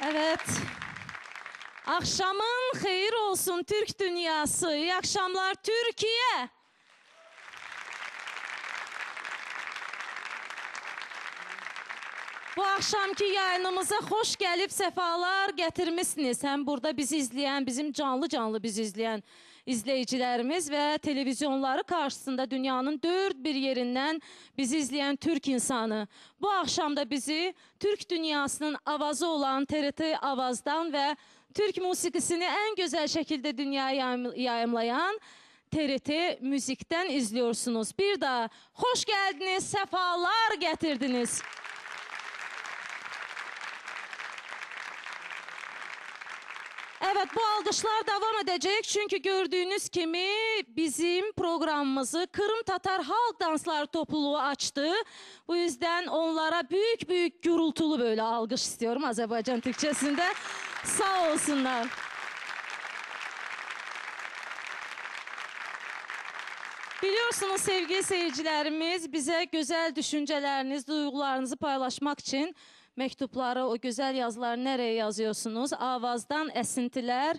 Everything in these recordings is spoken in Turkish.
Evet. Akşamın xeyir olsun Türk dünyası. İyi akşamlar Türkiye. Bu akşamki yayınımıza hoş gelip sefalar getirmişsiniz. Hem burada bizi izleyen, bizim canlı bizi izleyen izleyicilerimiz ve televizyonları karşısında dünyanın dört bir yerinden bizi izleyen Türk insanı. Bu akşam da bizi Türk dünyasının avazı olan TRT Avaz'dan ve Türk musikisini en güzel şekilde dünyaya yayımlayan TRT Müzik'ten izliyorsunuz. Bir daha hoş geldiniz, sefalar getirdiniz. Evet, bu alkışlar devam edecek çünkü gördüğünüz gibi bizim programımızı Kırım Tatar Halk Danslar Topluluğu açtı. Bu yüzden onlara büyük gürültülü böyle alkış istiyorum Azerbaycan Türkçesinde. Sağ olsunlar. Biliyorsunuz sevgili seyircilerimiz, bize güzel düşünceleriniz, duygularınızı paylaşmak için mektupları, o güzel yazıları nereye yazıyorsunuz? Avazdan esintiler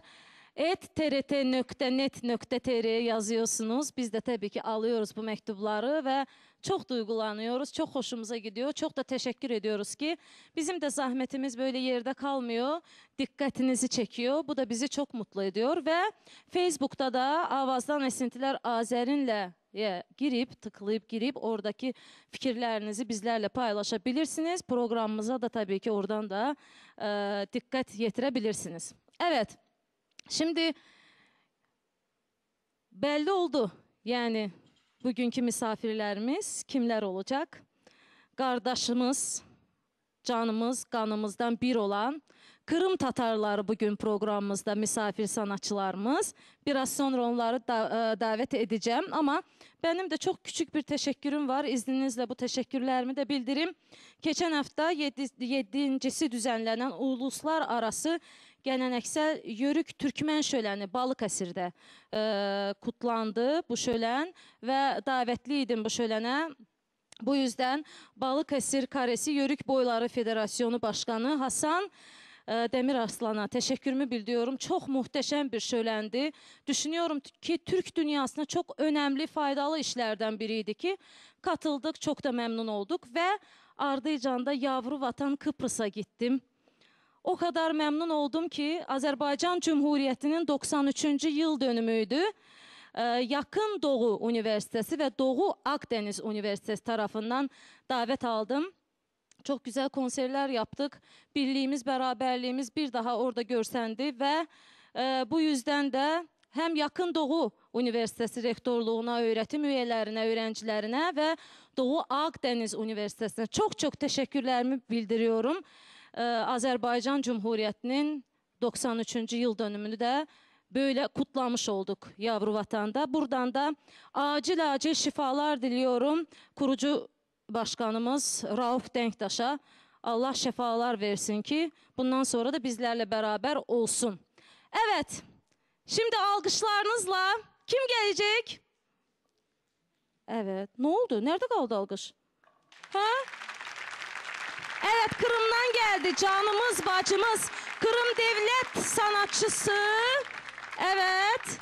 @trt.net.tr yazıyorsunuz. Biz de tabii ki alıyoruz bu mektupları ve çok duygulanıyoruz. Çok hoşumuza gidiyor. Çok da teşekkür ediyoruz ki bizim de zahmetimiz böyle yerde kalmıyor. Dikkatinizi çekiyor. Bu da bizi çok mutlu ediyor ve Facebook'ta da Avazdan Esintiler Azerin'le tıklayıp girip oradaki fikirlerinizi bizlerle paylaşabilirsiniz. Programımıza da tabii ki oradan da dikkat yetirebilirsiniz. Evet, şimdi belli oldu. Yani bugünkü misafirlerimiz kimler olacak? Kardeşimiz, canımız, kanımızdan bir olan Kırım Tatarları bugün programımızda misafir sanatçılarımız. Biraz sonra onları davet edeceğim ama benim de çok küçük bir teşekkürüm var. İzninizle bu teşekkürlerimi de bildireyim. Geçen hafta 7.si düzenlenen uluslararası geleneksel Yörük Türkmen şöleni Balıkesir'de kutlandı bu şölen ve davetliydim bu şölene. Bu yüzden Balıkesir Karesi Yörük Boyları Federasyonu Başkanı Hasan Demirarslan'a teşekkürümü bildiriyorum. Çok muhteşem bir şölendi. Düşünüyorum ki Türk dünyasına çok önemli, faydalı işlerden biriydi ki katıldık, çok da memnun olduk ve ardıyla da yavru vatan Kıbrıs'a gittim. O kadar memnun oldum ki Azerbaycan Cumhuriyeti'nin 93. yıl dönümüydü. Yakın Doğu Üniversitesi ve Doğu Akdeniz Üniversitesi tarafından davet aldım. Çok güzel konserler yaptık. Birliğimiz, beraberliğimiz bir daha orada görsendi ve bu yüzden de hem Yakın Doğu Üniversitesi Rektorluğuna, öğretim üyelerine, öğrencilerine ve Doğu Akdeniz Üniversitesi'ne çok teşekkürlerimi bildiriyorum. Azerbaycan Cumhuriyeti'nin 93. yıl dönümünü de böyle kutlamış olduk yavru vatanda. Buradan da acil şifalar diliyorum kurucu başkanımız Rauf Denktaş'a. Allah şifalar versin ki bundan sonra da bizlerle beraber olsun. Evet, şimdi alkışlarınızla kim gelecek? Evet, ne oldu? Nerede kaldı alkış? Ha? Evet, Kırım'dan geldi canımız, bacımız. Kırım devlet sanatçısı. Evet,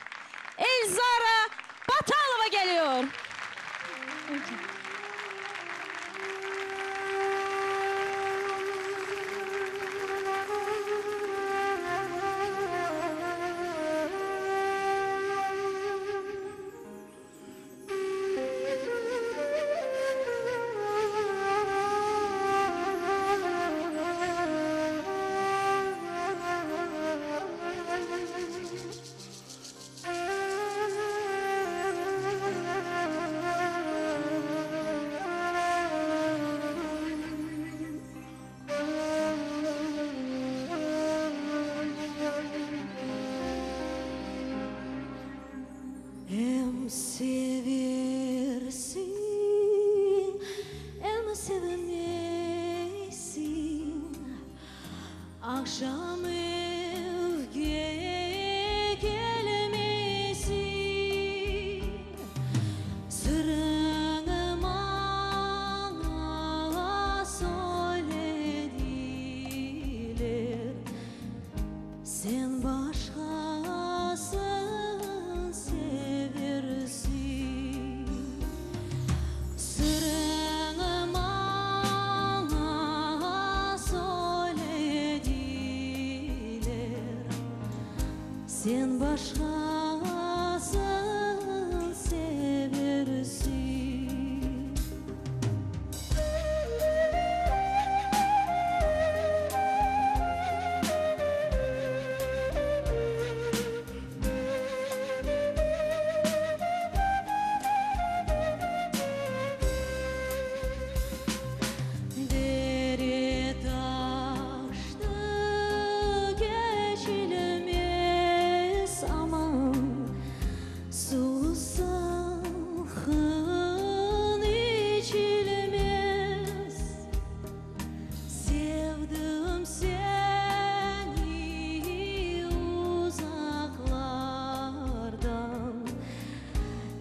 Elzara Batalova geliyor. Sen başkasın seversin. Dere taştı geçilmez aman, su salkın içilmez. Sevdim seni uzaklardan,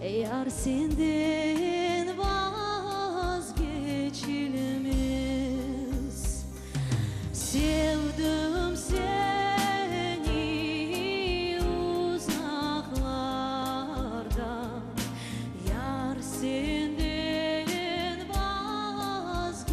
yar senden vazgeçilmez. Sevdim seni uzaklardan, yar senden vazgeçilmez.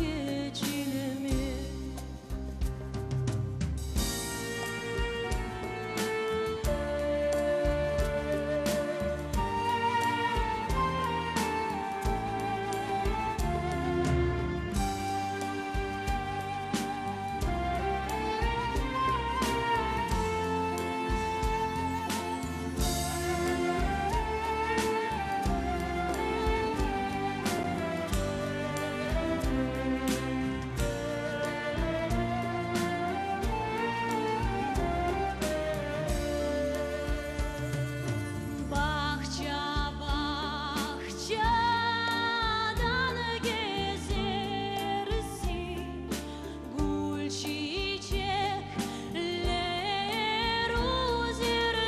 Bahçe bahçadan gezersin, gül çiçekler uzersin.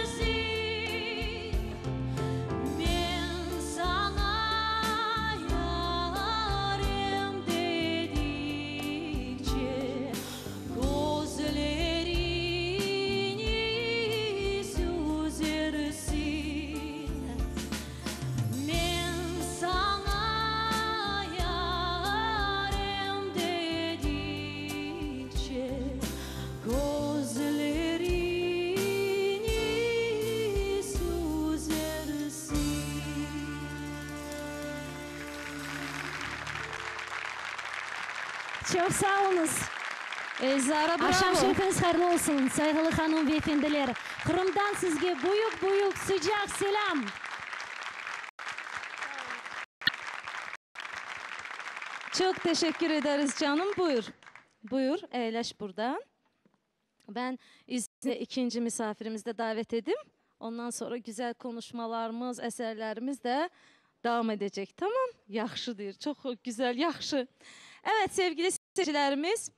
Ben sana yarim dedikçe gözlerini süzersin. Ben sana yarim dedikçe gözlerini süzersin. Çok sağ olunuz. Zara Akşam bravo. şerifiniz hayırlı olsun. Saygılı hanım ve efendiler. Kırım'dan sizge büyük büyük sıcak selam. Çok teşekkür ederiz canım. Buyur. Buyur, eğleş buradan. Ben izninizle ikinci misafirimizi de davet edeyim. Ondan sonra güzel konuşmalarımız, eserlerimiz de devam edecek. Tamam? Yaxşıdır. Çok güzel, yaxşı. Evet sevgili seyircilerimiz.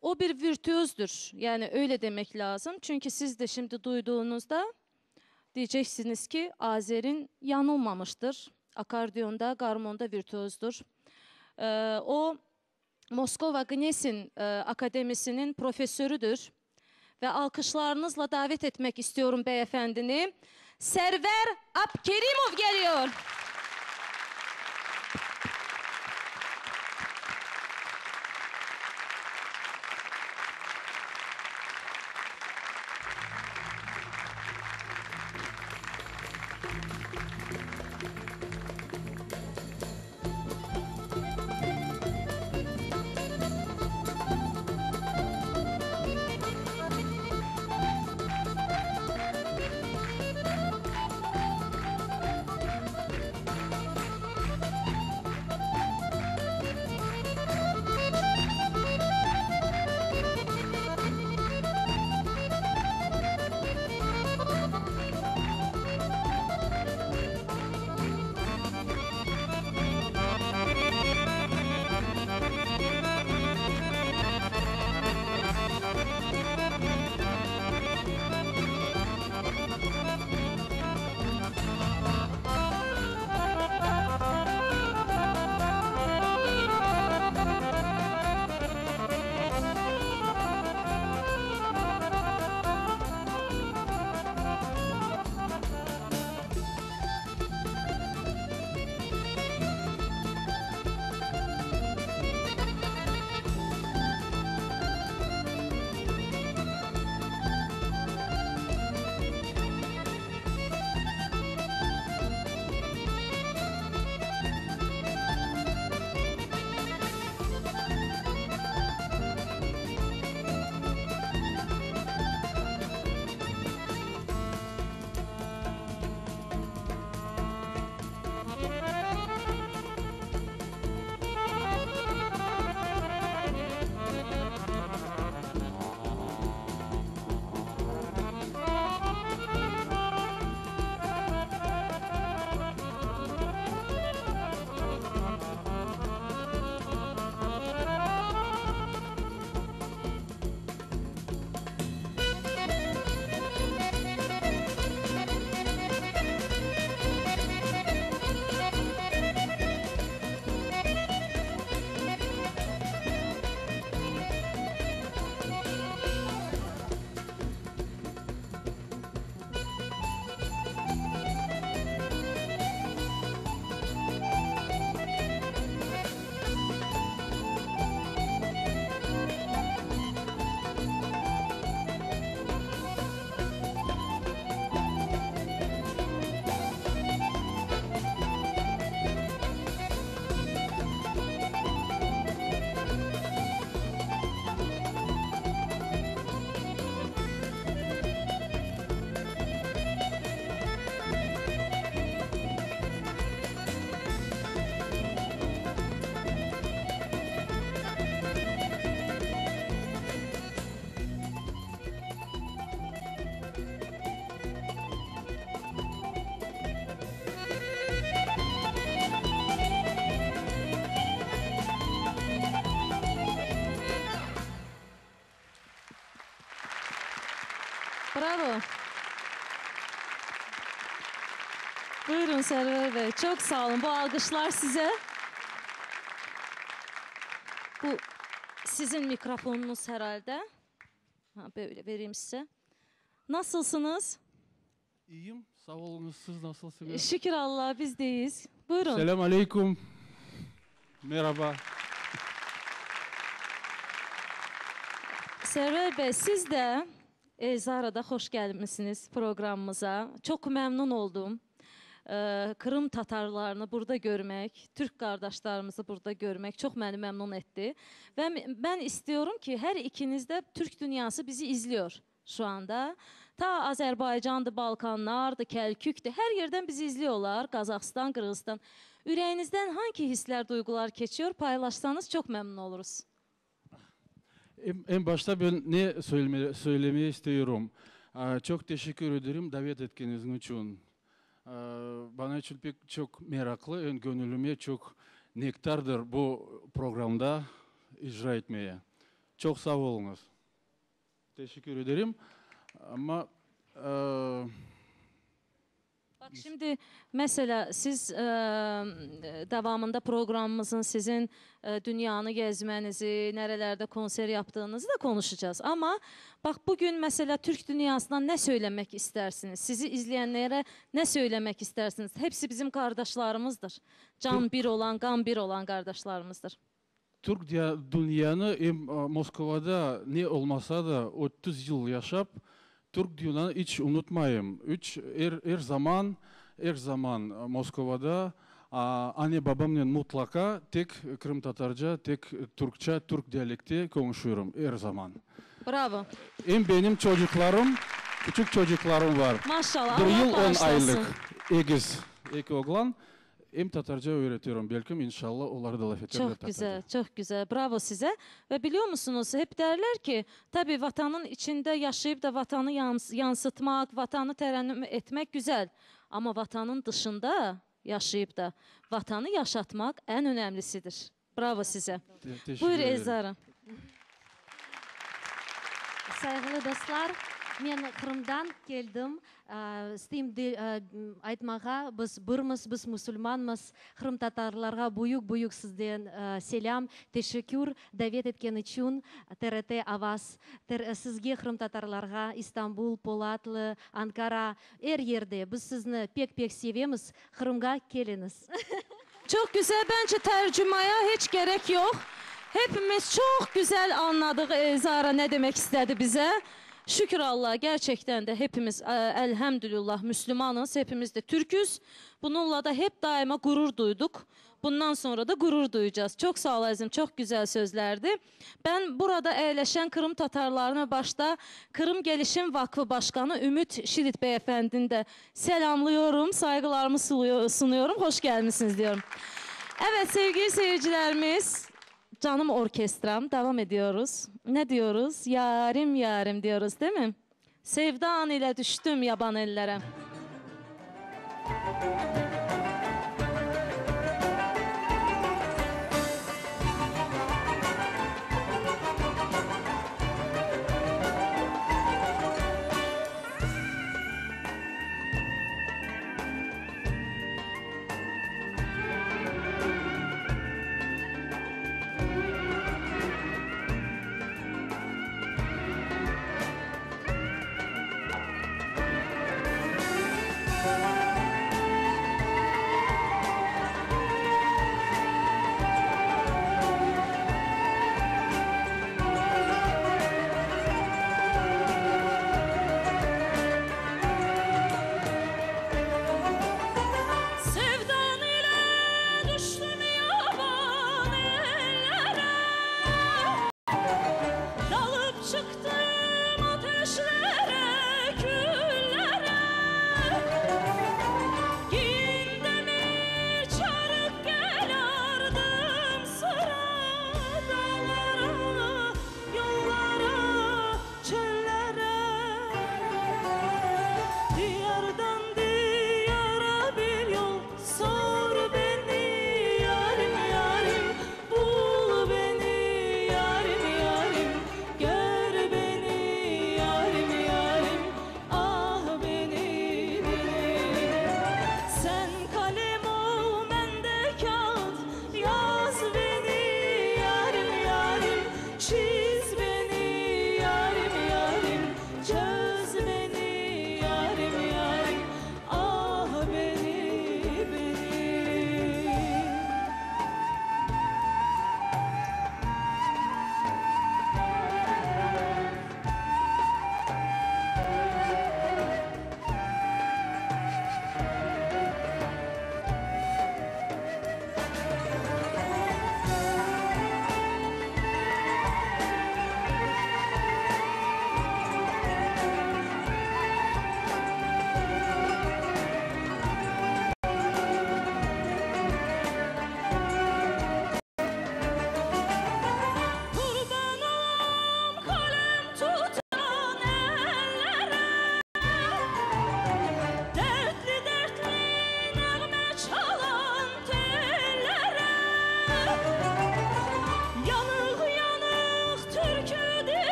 O bir virtüözdür. Yani öyle demek lazım. Çünkü siz de şimdi duyduğunuzda diyeceksiniz ki Azer'in yanılmamıştır. Akordiyonda, garmonda virtüözdür. O Moskova Gnesin Akademisi'nin profesörüdür. Ve alkışlarınızla davet etmek istiyorum beyefendini. Server Abkerimov geliyor. Bravo. Buyurun Server Bey. Çok sağ olun. Bu alkışlar size. Bu sizin mikrofonunuz herhalde. Ha, böyle vereyim size. Nasılsınız? İyiyim. Sağ olunuz. Siz nasılsınız? Şükür Allah'a biz de iyiyiz. Buyurun. Selam aleyküm. Merhaba. Server Bey, siz de Zara'da hoş gelmişsiniz programımıza. Çok memnun oldum. Kırım Tatarlarını burada görmek, Türk kardeşlerimizi burada görmek çok beni memnun etti. Ve ben istiyorum ki her ikiniz de Türk dünyası bizi izliyor şu anda. Ta Azerbaycan'dı, Balkanlar'dı, Kelkük'tü. Her yerden bizi izliyorlar. Kazakistan, Kırgızistan. Yüreğinizden hangi hisler, duygular geçiyor? Paylaşsanız çok memnun oluruz. En başta ben ne söylemeye istiyorum. Çok teşekkür ederim davet ettiğiniz için. Bana için pek çok meraklı, gönlüme çok nektardır bu programda icra etmeye. Çok sağ olunuz. Teşekkür ederim. Ama Bak şimdi mesela siz devamında programımızın sizin dünyanı gezmenizi, nerelerde konser yaptığınızı da konuşacağız. Ama bak bugün mesela Türk dünyasından ne söylemek istersiniz? Sizi izleyenlere ne söylemek istersiniz? Hepsi bizim kardeşlerimizdir. Can bir olan, kan bir olan kardeşlerimizdir. Türk dünyanı Moskova'da ne olmasa da 30 yıl yaşap Türk dünyanı hiç unutmayayım. Her zaman Moskova'da anne babamla mutlaka tek Kırım Tatarca, tek Türkçe, Türk diyalekti konuşuyorum her zaman. Bravo. Hem benim çocuklarım, küçük çocuklarım var. Maşallah. 1 Allah yıl 10 bağışlasın. aylık egiz, iki oğlan. Hem Tatarca öğretiyorum. Belki inşallah onları da laf ederler. Çok güzel, çok güzel. Bravo size. Ve biliyor musunuz hep derler ki tabii vatanın içinde yaşayıp da vatanı yansıtmak, vatanı terennüm etmek güzel. Ama vatanın dışında yaşayıp da vatanı yaşatmak en önemlisidir. Bravo size. Teşekkür Buyur ederim. Elzara. Saygılı dostlar, men Kırım'dan geldim. İsteyim айтмаға, biz birmiz, biz musulmanmız. Kırım Tatarlarga buyuk sizden selam, teşekkür davet etken için TRT Avaz. Sizge Kırım Tatarlarga İstanbul, Polatlı, Ankara, her yerde biz sizni pek sevemiz. Kırım'a geliniz. Çok güzel. Bence tercümaya hiç gerek yok. Hepimiz çok güzel anladık Zara ne demek istedi bize. Şükür Allah'a gerçekten de hepimiz elhamdülillah Müslümanız. Hepimiz de Türküz. Bununla da hep daima gurur duyduk. Bundan sonra da gurur duyacağız. Çok sağ olasın. Çok güzel sözlerdi. Ben burada eğleşen Kırım Tatarlarına başta Kırım Gelişim Vakfı Başkanı Ümit Şirit Beyefendi'ni de selamlıyorum. Saygılarımı sunuyorum. Hoş gelmişsiniz diyorum. Evet sevgili seyircilerimiz. Canım orkestram devam ediyoruz. Ne diyoruz? Yarim yarim diyoruz değil mi? Sevdan ile düştüm yaban ellere. Sevdan ile düştüm yaban ellere, dalıp çıktım ateşlere, küllere.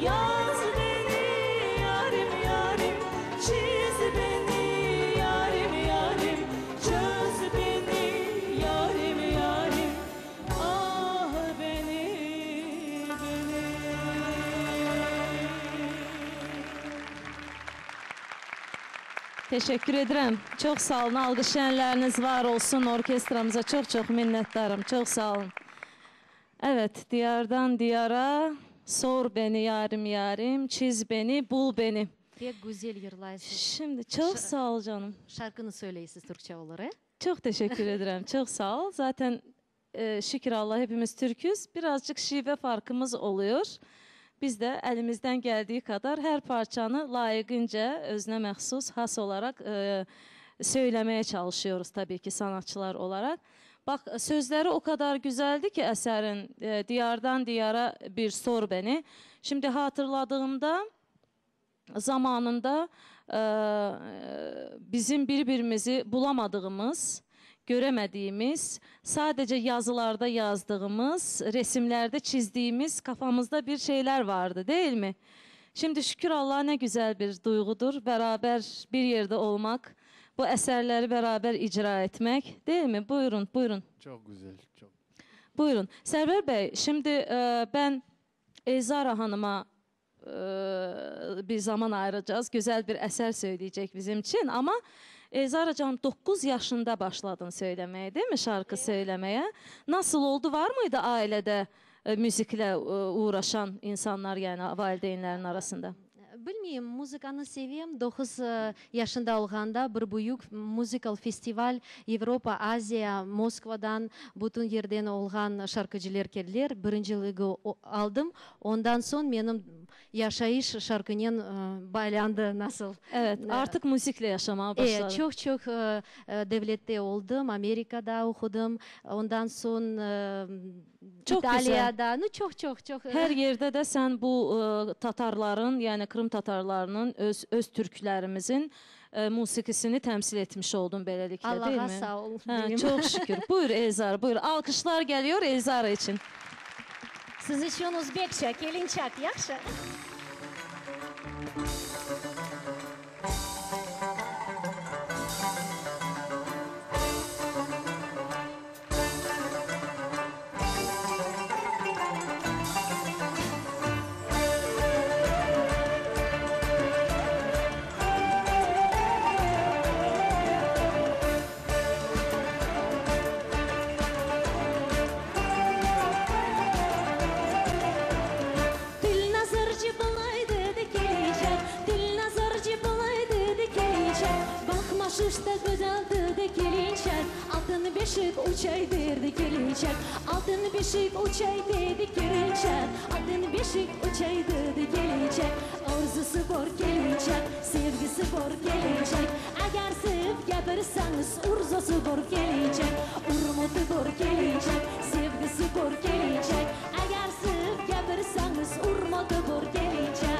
Yaz beni yarim yarim, çiz beni yarim yarim, çöz beni yarim yarim, ah beni. Teşekkür ederim. Çok sağ olun. Alqışlayanlarınız var olsun. Orkestramıza çok minnettarım. Çok sağ olun. Evet, diyardan diyara sor beni yarim yarim, çiz beni, bul beni. Pek güzel yırlaysınız. Şimdi çok sağ ol canım. Şarkını söyleyesiz Türkçe olarak. Çok teşekkür ederim. Çok sağ ol. Zaten şükür Allah hepimiz Türküz. Birazcık şive farkımız oluyor. Biz de elimizden geldiği kadar her parçanı layıkınca özne məxsus, has olarak söylemeye çalışıyoruz tabii ki sanatçılar olarak. Bak sözleri o kadar güzeldi ki eserin diyardan diyara bir sor beni. Şimdi hatırladığımda zamanında bizim birbirimizi bulamadığımız, göremediğimiz, sadece yazılarda yazdığımız, resimlerde çizdiğimiz kafamızda bir şeyler vardı değil mi? Şimdi şükür Allah'a ne güzel bir duygudur. Beraber bir yerde olmak, bu eserleri beraber icra etmek değil mi? Buyurun, buyurun. Çok güzel, çok. Buyurun. Server Bey, şimdi ben Elzara Hanım'a bir zaman ayıracağız. Güzel bir eser söyleyecek bizim için ama Elzara canım 9 yaşında başladın söylemeye değil mi? Şarkı söylemeye. Nasıl oldu? Var mıydı ailede müzikle uğraşan insanlar yani valideynlerin arasında? Bilmeyeyim, muzikanı seveyim. 9 yaşında olganda bir büyük müzikal festival Avrupa, Azya, Moskvadan bütün yerden olgan şarkıcılar geldiler. Birinciliği aldım. Ondan sonra benim yaşayış şarkının bağlandı nasıl? Evet, artık müzikle yaşamaya başladım. Çok devlette oldum. Amerika'da okudum. Ondan sonra Çok İtalya'da. Çok. Her yerde de sen bu Tatarların yani Kırım Tatarlarının öz Türklerimizin musikisini temsil etmiş oldun böylelikle değil mi? Allah'a sağ ol. Çok şükür. Buyur Elzara, buyur. Alkışlar geliyor Elzara için. Siz için Uzbekçe, kelinçak, yaxşı? Şuşta güzeldi de gelinçer, altın beşik uçay derdi gelinçer, altın beşik uçay dedi gelinçer, altın beşik uçay dedi gelinçer, arzusu var gelinçer, sevgisi var gelinçer, eğer sevip gapirsanız urzusu var gelinçer, urmutu var gelinçer, sevgisi var gelinçer, eğer sevip gapirsanız urmutu var gelinçer.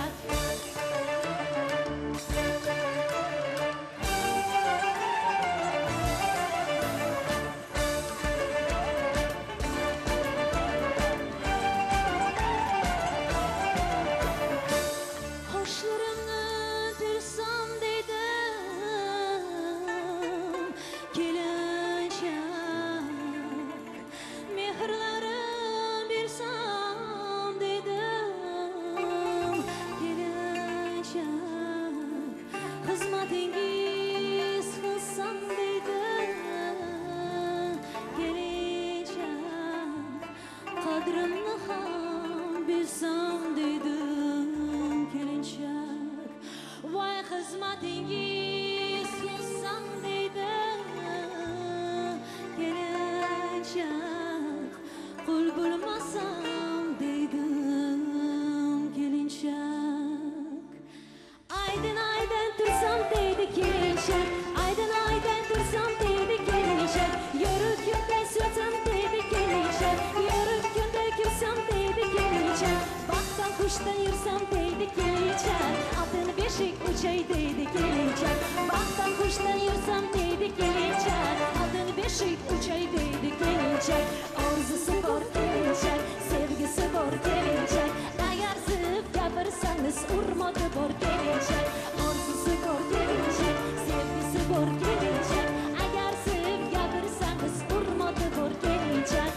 sorsanız urmadı bor gelecek. Arzusu bor gelecek, sevgisi bor gelecek. Eğer sevip gelirsanız urmadı bor gelecek.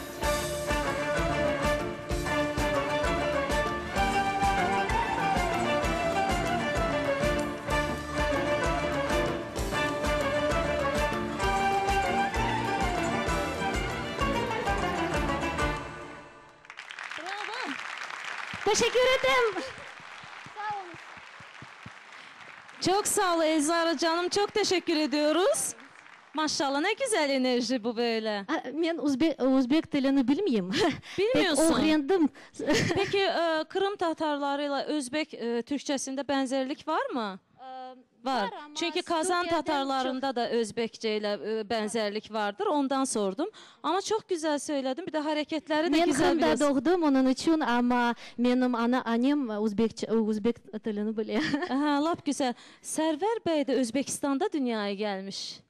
Bravo. Teşekkür ederim. Çok sağ ol Elzara canım. Çok teşekkür ediyoruz. Maşallah ne güzel enerji bu böyle. Men Uzbek dilini bilmeyeyim. Bilmiyorsun. Öğrendim. Peki Kırım Tatarlarıyla Özbek Türkçesinde benzerlik var mı? Var. ama Çünkü Kazan Türkiye'den Tatarlarında da Özbekçe ile benzerlik vardır. Ondan sordum. Ama çok güzel söyledin. Bir de hareketleri de Men güzel Kırım'da biliyorsun. doğdum onun için ama benim annem Uzbek dilini biliyor. Aha, lap güzel. Server Bey de Özbekistan'da dünyaya gelmiş.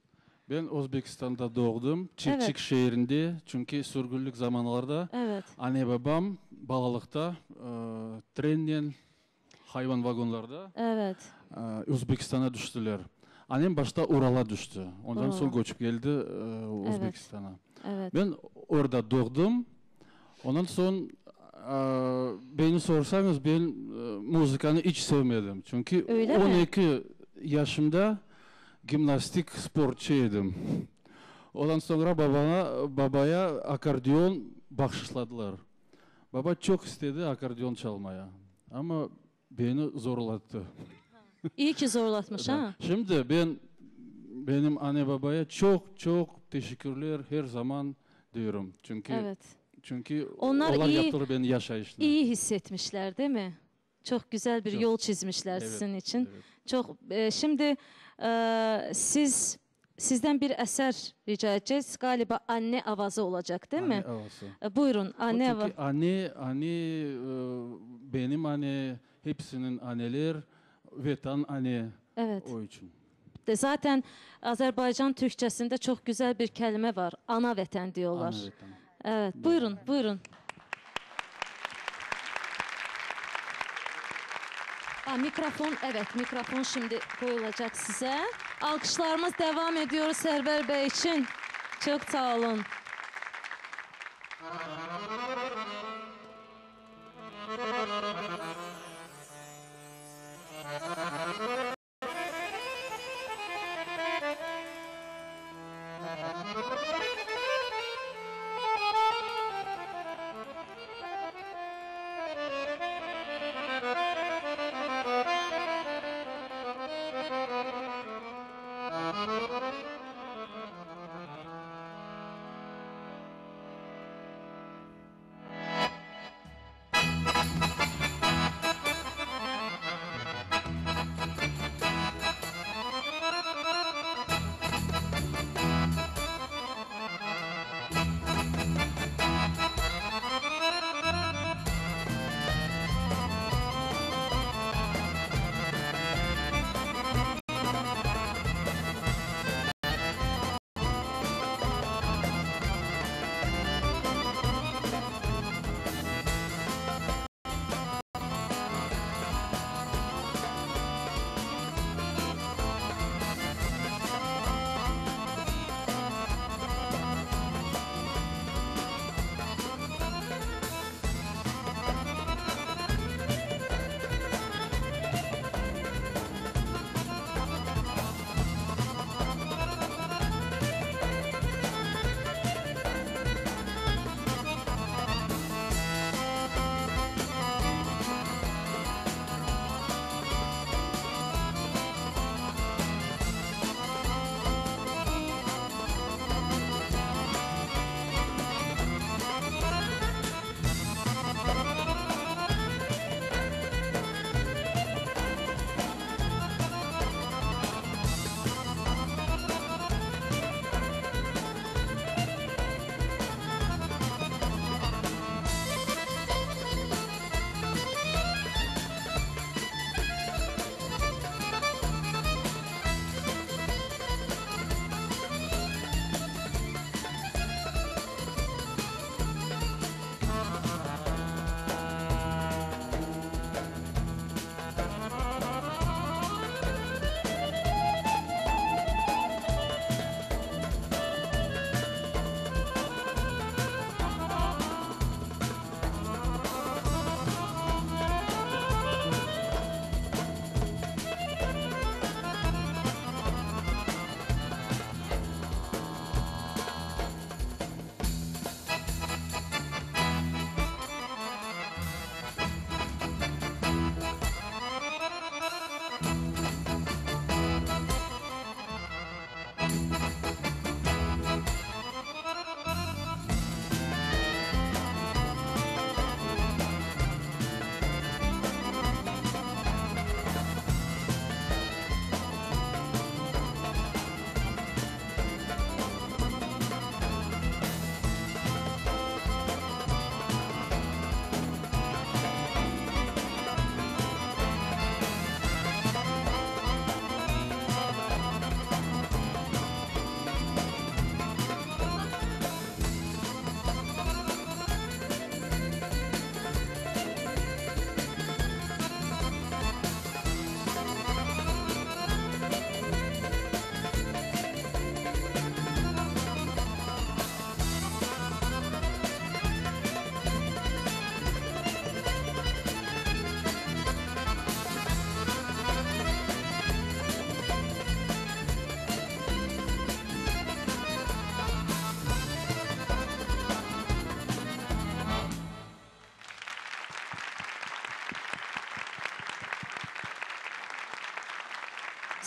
Ben Özbekistan'da doğdum. Çiftçik Evet. şehrinde. Çünkü sürgünlük zamanlarda Evet. anne babam balalıkta trenle hayvan vagonlarda Evet. Özbekistan'a düştüler. Annem başta Ural'a düştü. Ondan Oo. sonra göçüp geldi Özbekistan'a. Evet. Ben orada doğdum. Ondan sonra beni sorsanız ben müzikanı hiç sevmedim. Çünkü Öyle mi? 12 yaşımda gimnastik sporçuydım. Ondan sonra babaya akordeon bahşişlediler. Baba çok istedi akordeon çalmaya. Ama beni zorlattı. İyi ki zorlatmış ha. Şimdi benim anne babaya çok teşekkürler her zaman diyorum. Evet. Çünkü Onlar onlar iyi- yaptılar beni yaşayışını. İyi hissetmişler değil mi? Çok güzel bir Çok. yol çizmişler Evet, sizin için. evet. Çok şimdi sizden bir eser rica edeceğiz. Galiba anne avazı olacak değil mi? Anne havası. Buyurun anne Çünkü avazı. benim anne hepsinin anneler vatan anne Evet. o için. De zaten Azerbaycan Türkçesinde çok güzel bir kelime var. Ana vatan diyorlar. Anne vatan. Evet. Buyurun, buyurun. Mikrofon, evet mikrofon şimdi koyulacak size. Alkışlarımız devam ediyor Server Bey için. Çok sağ olun.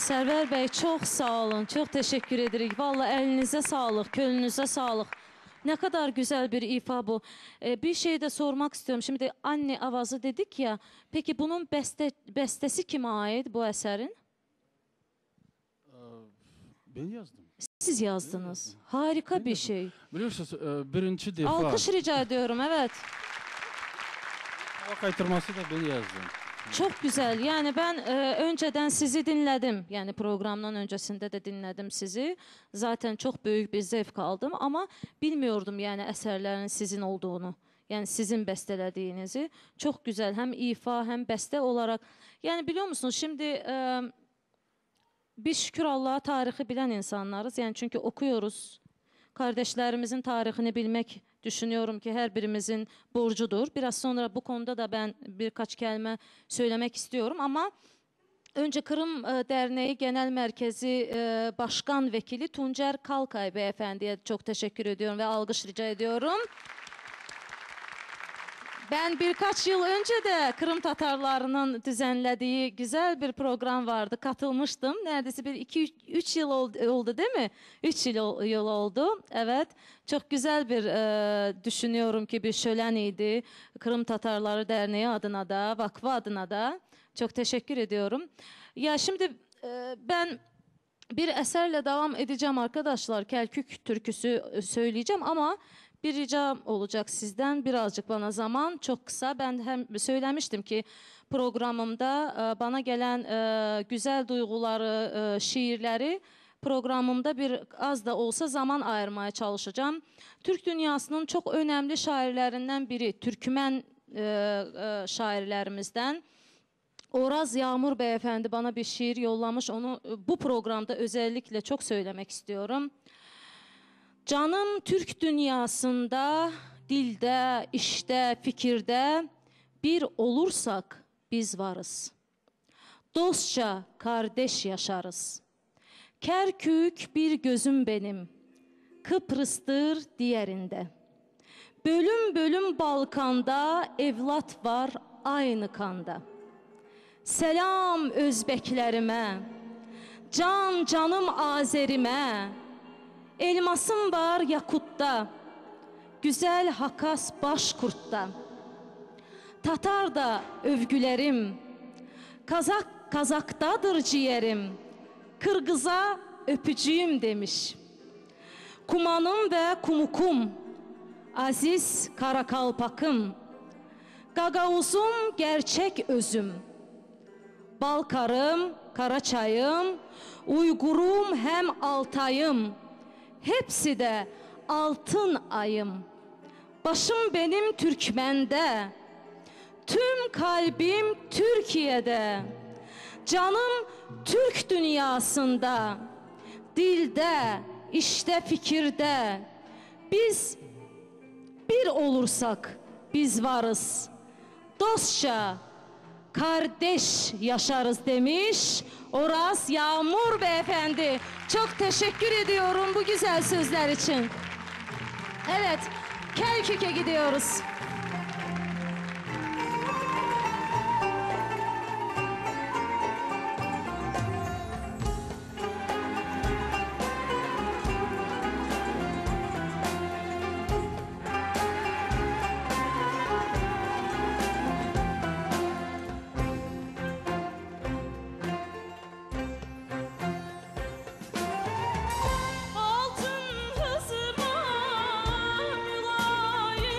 Sərvər bəy, çox sağ olun, çox təşəkkür edirik. Vallahi əlinizə sağlıq, könlünüzə sağlıq. Ne kadar güzel bir ifa bu. Bir şey de sormak istiyorum. Şimdi anne avazı dedik ya. Peki bunun bestesi kime ait bu eserin? Ben yazdım. Siz yazdınız. Harika bir şey. Biliyorsunuz birinci defa. Alkış rica ediyorum, evet. Hava kaytırması da ben yazdım. Çok güzel. Yani ben önceden sizi dinledim. Yani programdan öncesinde de dinledim sizi. Zaten çok büyük bir zevk aldım ama bilmiyordum yani eserlerin sizin olduğunu. Yani sizin bestelediğinizi. Çok güzel. Hem ifa hem beste olarak. Yani biliyor musunuz şimdi biz şükür Allah'a tarihi bilen insanlarız. Yani çünkü okuyoruz. Kardeşlerimizin tarihini bilmek düşünüyorum ki her birimizin borcudur. Biraz sonra bu konuda da ben birkaç kelime söylemek istiyorum ama önce Kırım Derneği Genel Merkezi Başkan Vekili Tuncer Kalkay Beyefendi'ye çok teşekkür ediyorum ve alkış rica ediyorum. Ben birkaç yıl önce de Kırım Tatarlarının düzenlediği güzel bir program vardı. Katılmıştım. Neredeyse bir 2-3 yıl oldu değil mi? 3 yıl oldu. Evet. Çok güzel bir düşünüyorum ki bir şöleniydi. Kırım Tatarları Derneği adına da, vakfı adına da. Çok teşekkür ediyorum. Ya şimdi ben bir eserle devam edeceğim arkadaşlar. Kelkük türküsü söyleyeceğim ama bir ricam olacak sizden, birazcık bana zaman, çok kısa. Ben hem söylemiştim ki programımda bana gelen güzel duyguları, şiirleri programımda bir az da olsa zaman ayırmaya çalışacağım. Türk dünyasının çok önemli şairlerinden biri, Türkmen şairlerimizden. Oraz Yağmur Beyefendi bana bir şiir yollamış, onu bu programda özellikle çok söylemek istiyorum. Canım Türk dünyasında, dilde, işte, fikirde bir olursak biz varız. Dostça kardeş yaşarız. Kerkük bir gözüm benim, Kıbrıs'tır diğerinde. Bölüm bölüm Balkan'da evlat var aynı kanda. Selam Özbeklerime, can canım Azerime. Elmasım var Yakut'ta, güzel Hakas Başkurt'ta. Tatar da övgülerim, Kazak Kazak'tadır ciğerim. Kırgız'a öpücüğüm demiş. Kumanım ve kumukum, aziz Karakalpakım. Gagavuzum gerçek özüm. Balkarım, Karaçayım, Uygurum hem Altayım. Hepsi de altın ayım. Başım benim Türkmen'de, tüm kalbim Türkiye'de. Canım Türk dünyasında, dilde, işte fikirde. Biz bir olursak biz varız. Dostça kardeş yaşarız demiş Oraz Yağmur Beyefendi. Çok teşekkür ediyorum bu güzel sözler için. Evet, Kelkük'e gidiyoruz. Altın hızıma mülayim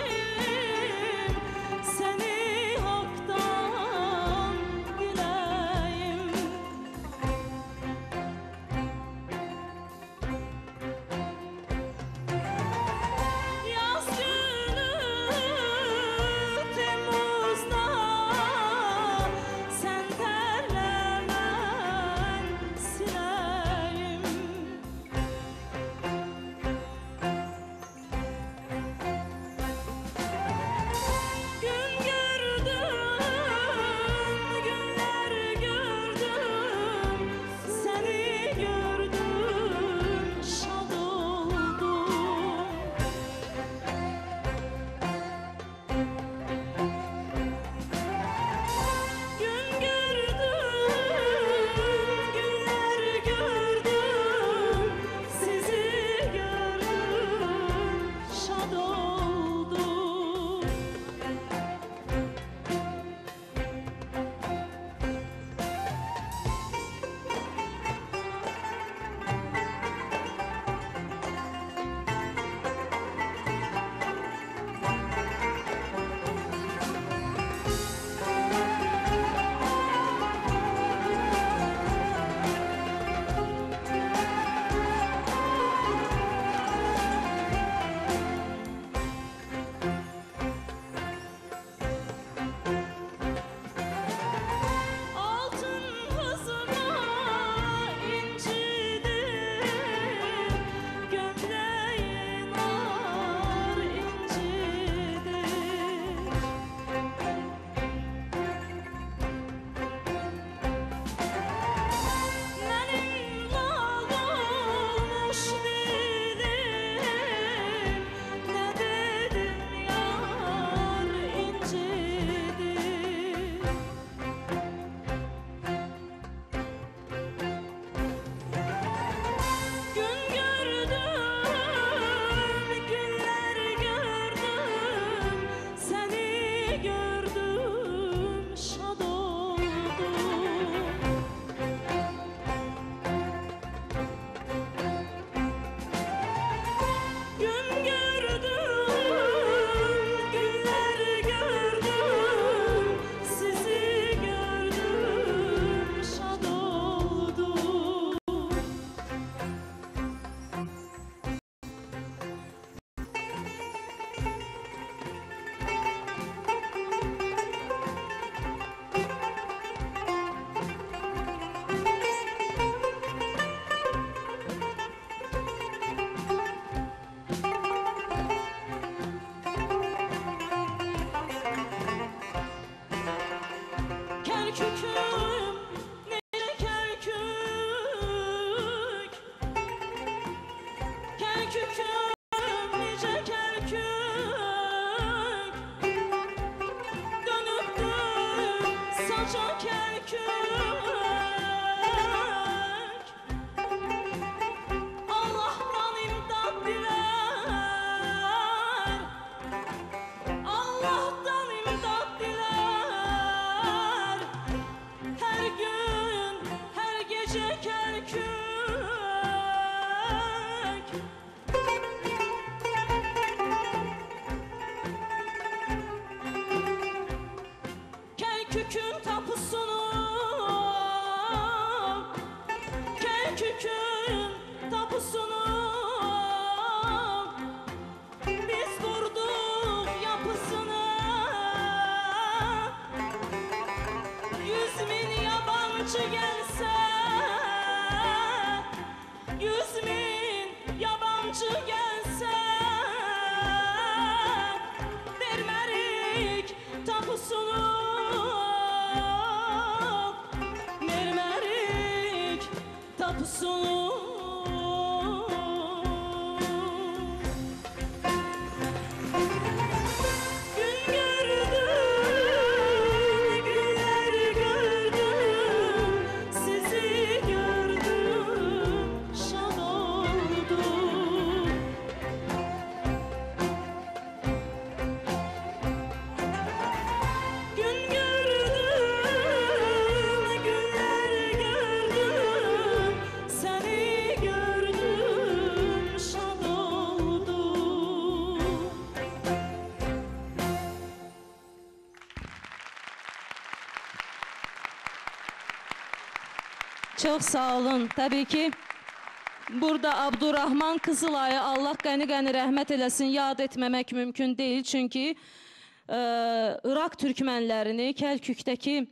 Kelkükün tapusunu, Kelkükün tapusunu biz kurduk yapısını. 100.000 yabancı gelse, 100.000 yabancı gelse vermerik tapusunu, vermerik tapusunu. Gün gördüm, günler gördüm, sizi gördüm, şad oldum. Gün gördüm, günler gördüm, seni gördüm, şad oldum. Çok sağ olun. Tabii ki burada Abdurrahman Kızılay'ı Allah qəni-qəni rəhmət eləsin yad etməmək mümkün değil. Çünki Irak Türkmenlərini, Kəlkükdəki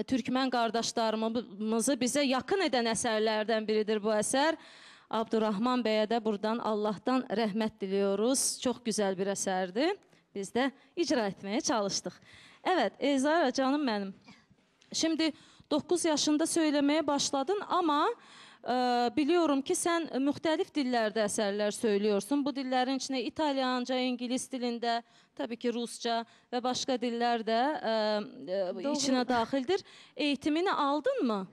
Türkmen qardaşlarımızı bizə yaxın edən əsərlərdən biridir bu əsər. Abdurrahman bəyə də buradan Allahdan rəhmət diliyoruz. Çox gözəl bir əsərdir. Biz də icra etməyə çalışdıq. Evet, Elzara canım mənim. Şimdi 9 yaşında söylemeye başladın ama biliyorum ki sen müxtəlif dillərdə əsərlər söylüyorsun. Bu dillerin içine İtalyanca, İngiliz dilinde, tabii ki Rusça ve başka diller de içine dahildir. Eğitimini aldın mı?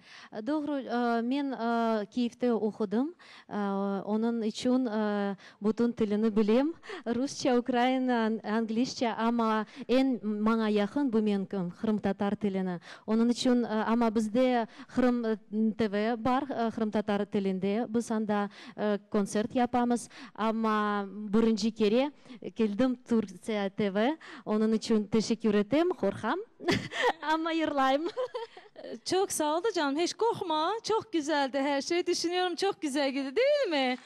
Doğru, men Kiev'te okudum. Onun için bütün dilini bileyim. Rusça, Ukrayna, İngilizce ama en bana yakın bu men Kırım Tatar dilini. Onun için ama bizde Kırım TV var, Kırım Tatar dilinde. Biz anda konsert yapamız. Ama birinci kere geldim Türkçe TV. Onun için teşekkür ederim. Korkam. Ama yırlayım. Çok sağ ol da canım. Hiç korkma. Çok güzeldi her şey. Düşünüyorum çok güzel gidiyor değil mi?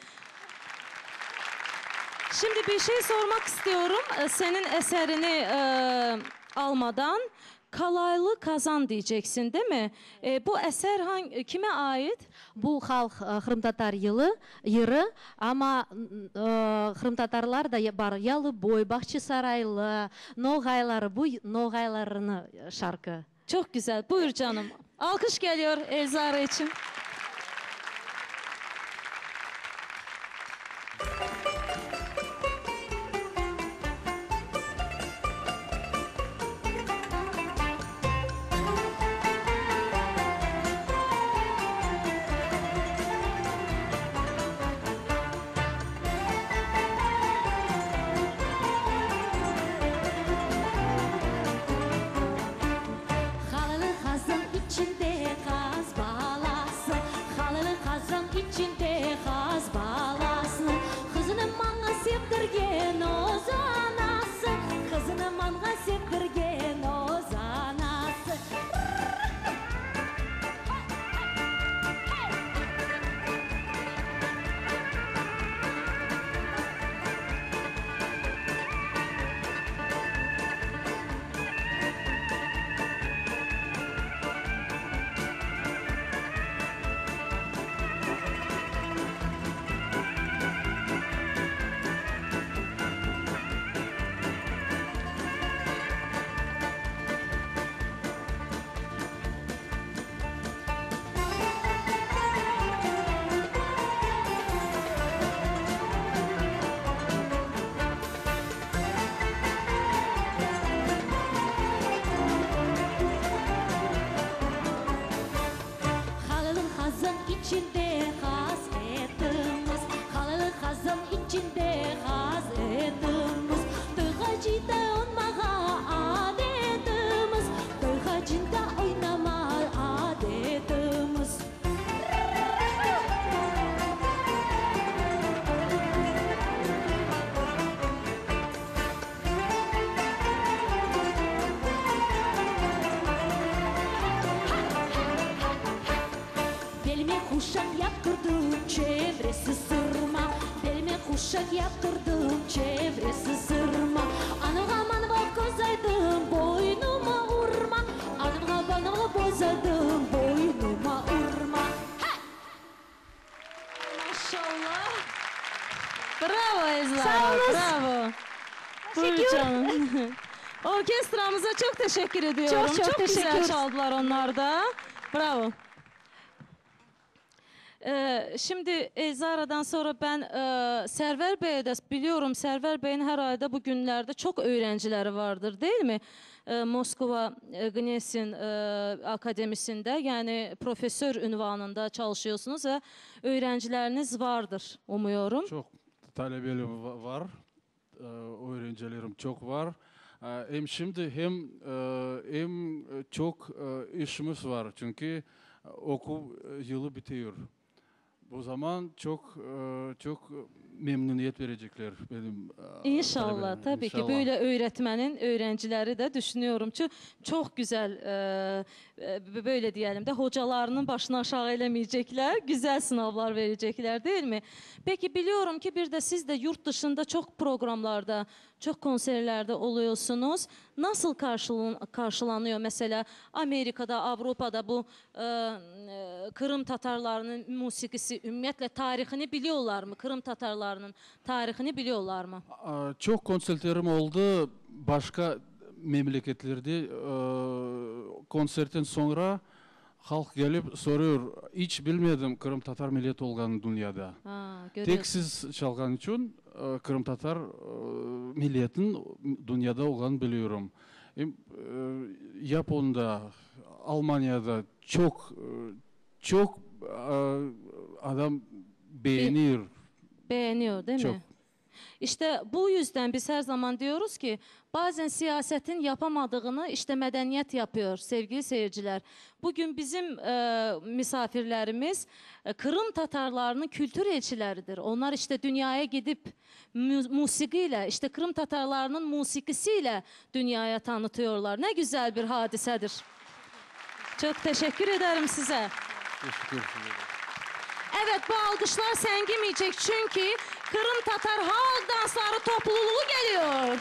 Şimdi bir şey sormak istiyorum. Senin eserini almadan Kalaylı Kazan diyeceksin değil mi? Bu eser kime ait? Bu halk Kırım Tatar yırı ama Kırım Tatarlar da var. Yalıboy, Bahçesaraylı, Nogaylar, bu Nogaylarını şarkı. Çok güzel. Buyur canım. Alkış geliyor Elzara için. Halalı kazan içinde kaz balası, halalı kazan içinde kaz balası. Kızını bana sevdirgen o zanası, kızını bana sevdirgen o zanası. Halalı kazan içinde kaz etimiz, halalı kazan içinde kaz etimiz. Tıgacıda olmağa adetimiz, tıgacında oynama adetimiz. yaptırdım çevresi sırma. Belime kuşak yaptırdım çevresi sırma. Anıma manıma kozaydım boynuma vurma. Anıma banıma bozaydım boynuma vurma. Maşallah. Bravo Ezra. Sağ olun. Bravo. Buyur canım. Orkestramıza çok teşekkür ediyorum. Çok güzel teşekkür. çaldılar onlar da. Bravo. Şimdi Zara'dan sonra ben Server Bey'e de biliyorum. Server Bey'in her ayda bu günlerde çok öğrencileri vardır değil mi? Moskova Gnesin Akademisi'nde yani profesör ünvanında çalışıyorsunuz ve öğrencileriniz vardır umuyorum. Çok talebelerim var. Öğrencilerim çok var. Hem şimdi hem çok işimiz var. Çünkü okul yılı bitiyor. Bu zaman çok memnuniyet verecekler benim İnşallah talebelerim. tabii ki İnşallah. böyle öğretmenin öğrencileri de düşünüyorum ki çok güzel böyle diyelim de hocalarının başını aşağı elemeyecekler, güzel sınavlar verecekler değil mi? Peki biliyorum ki bir de siz de yurt dışında çok programlarda, çok konserlerde oluyorsunuz. Nasıl karşılanıyor mesela Amerika'da, Avrupa'da bu Kırım Tatarlarının musikisi, ümumiyyətlə tarixini biliyorlar mı? Kırım Tatarlarının tarixini biliyorlar mı? Çok konserlerim oldu başka memleketlerde. Konserten sonra halk gelip soruyor. Hiç bilmedim Kırım Tatar milleti olgan dünyada. Ha, Tek görüyorsun. siz çalgan için Kırım Tatar milletin dünyada olduğunu biliyorum. Japon'da, Almanya'da çok adam beğeniyor. Beğeniyor değil Çok. mi? İşte bu yüzden biz her zaman diyoruz ki bazen siyasetin yapamadığını işte medeniyet yapıyor sevgili seyirciler. Bugün bizim misafirlerimiz Kırım Tatarlarının kültür elçileridir. Onlar işte dünyaya gidip musikiyle işte Kırım Tatarlarının musikisiyle dünyaya tanıtıyorlar. Ne güzel bir hadisedir. Çok teşekkür ederim size. Teşekkür ederim. Evet bu alkışlar sengimeyecek çünkü Kırım Tatar halk dansları topluluğu geliyor.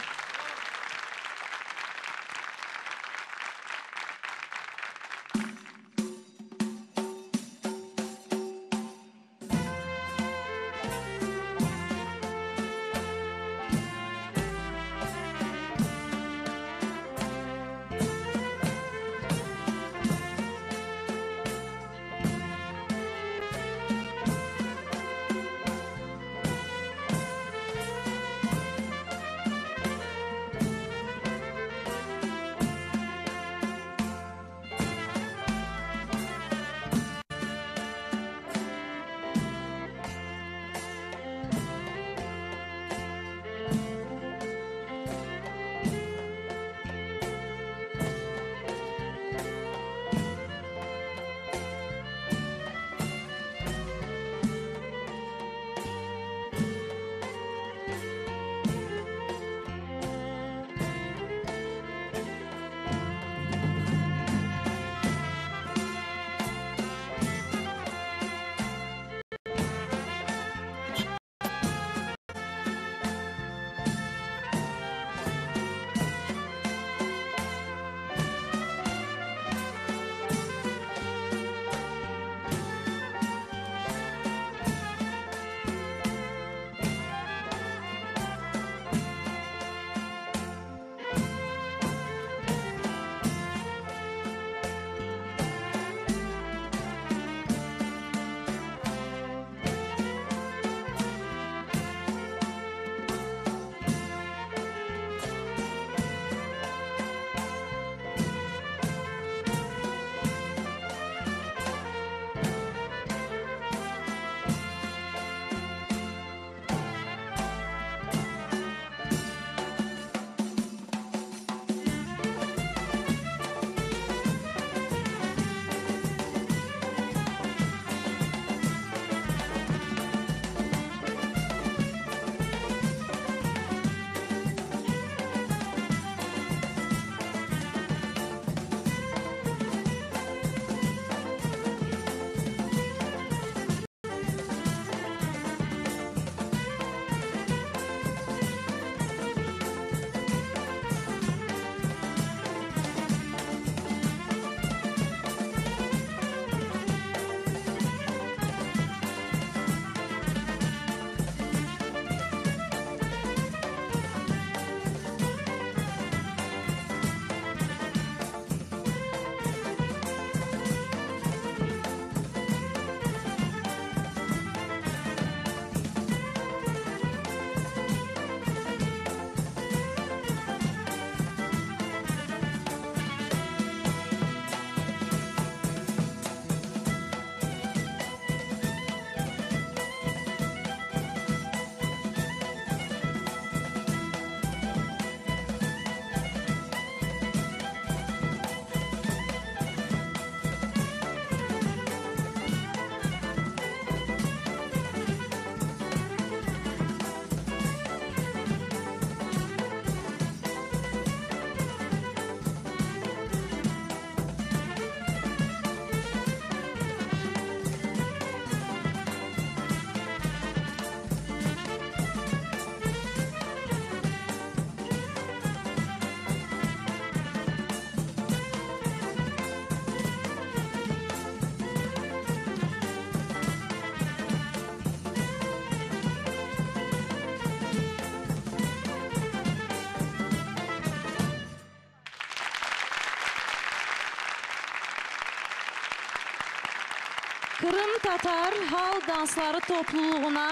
Kırım Tatar Hal Dansları Topluluğuna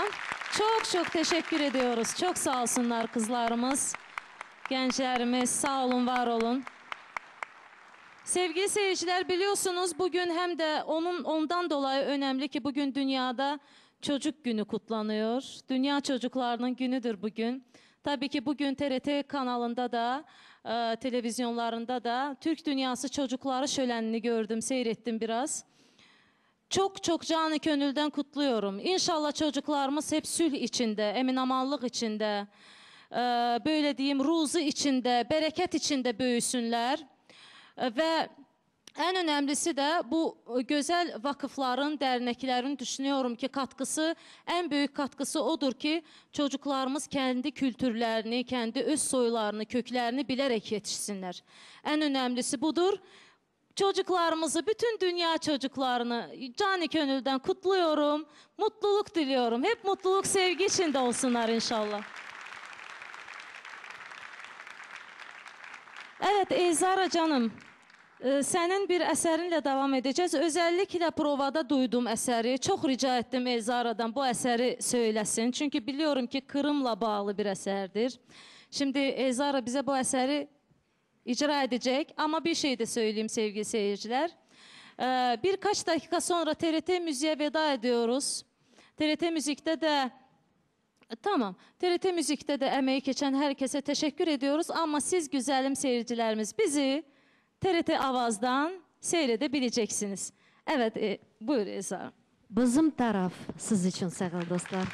çok teşekkür ediyoruz. Çok sağ olsunlar kızlarımız, gençlerimiz, sağ olun, var olun. Sevgili seyirciler, biliyorsunuz bugün hem de ondan dolayı önemli ki bugün dünyada çocuk günü kutlanıyor. Dünya çocuklarının günüdür bugün. Tabii ki bugün TRT kanalında da, televizyonlarında da Türk Dünyası Çocukları şölenini gördüm, seyrettim biraz. Çok canı gönülden kutluyorum. İnşallah çocuklarımız hep sülh içinde, eminamanlık içinde, böyle diyeyim ruzu içinde, bereket içinde büyüsünler. Ve en önemlisi de bu güzel vakıfların, derneklerin düşünüyorum ki en büyük katkısı odur ki çocuklarımız kendi kültürlerini, kendi öz soylarını, köklerini bilerek yetişsinler. En önemlisi budur. Çocuklarımızı, bütün dünya çocuklarını canı gönülden kutluyorum, mutluluk diliyorum. Hep mutluluk, sevgi içinde olsunlar inşallah. Evet Eyzara canım, senin bir əsərinlə devam edeceğiz. Özellikle provada duydum əsəri. Çok rica ettim Eyzara'dan bu əsəri söylesin. Çünkü biliyorum ki Kırım'la bağlı bir əsərdir. Şimdi Eyzara bize bu əsəri icra edecek. Ama bir şey de söyleyeyim sevgili seyirciler. Birkaç dakika sonra TRT Müziğe veda ediyoruz. TRT Müzik'te de TRT Müzik'te de emeği geçen herkese teşekkür ediyoruz. Ama siz güzelim seyircilerimiz bizi TRT Avaz'dan seyredebileceksiniz. Evet, buyur Eza. Bizim taraf siz için sevgili dostlar.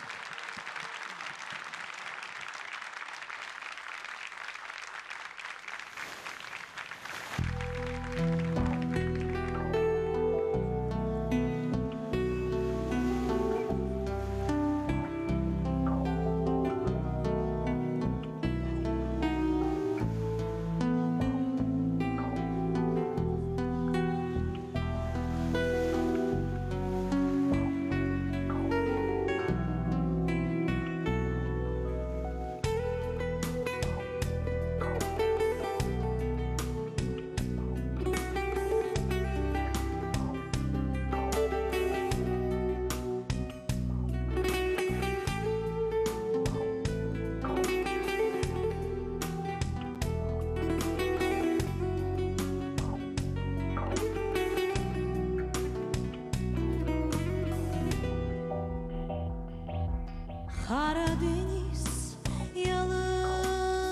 Karadeniz yalısında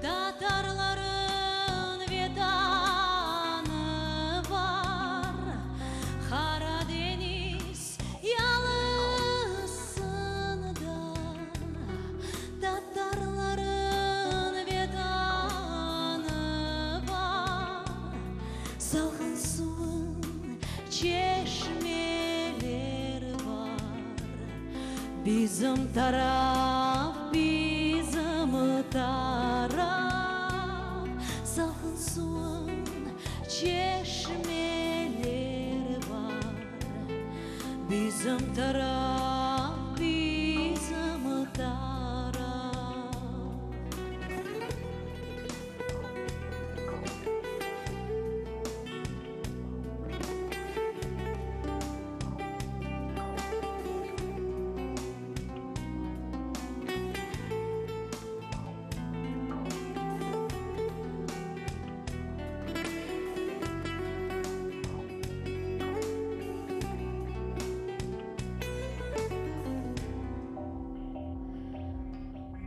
Tatarların vedanı var. Karadeniz yalısında Tatarların vedanı var. Salgın suyun çeşmeleri var. Bizim taraf, bizim taraf. Salgın suyun çeşmeleri var. Bizim taraf, bizim taraf.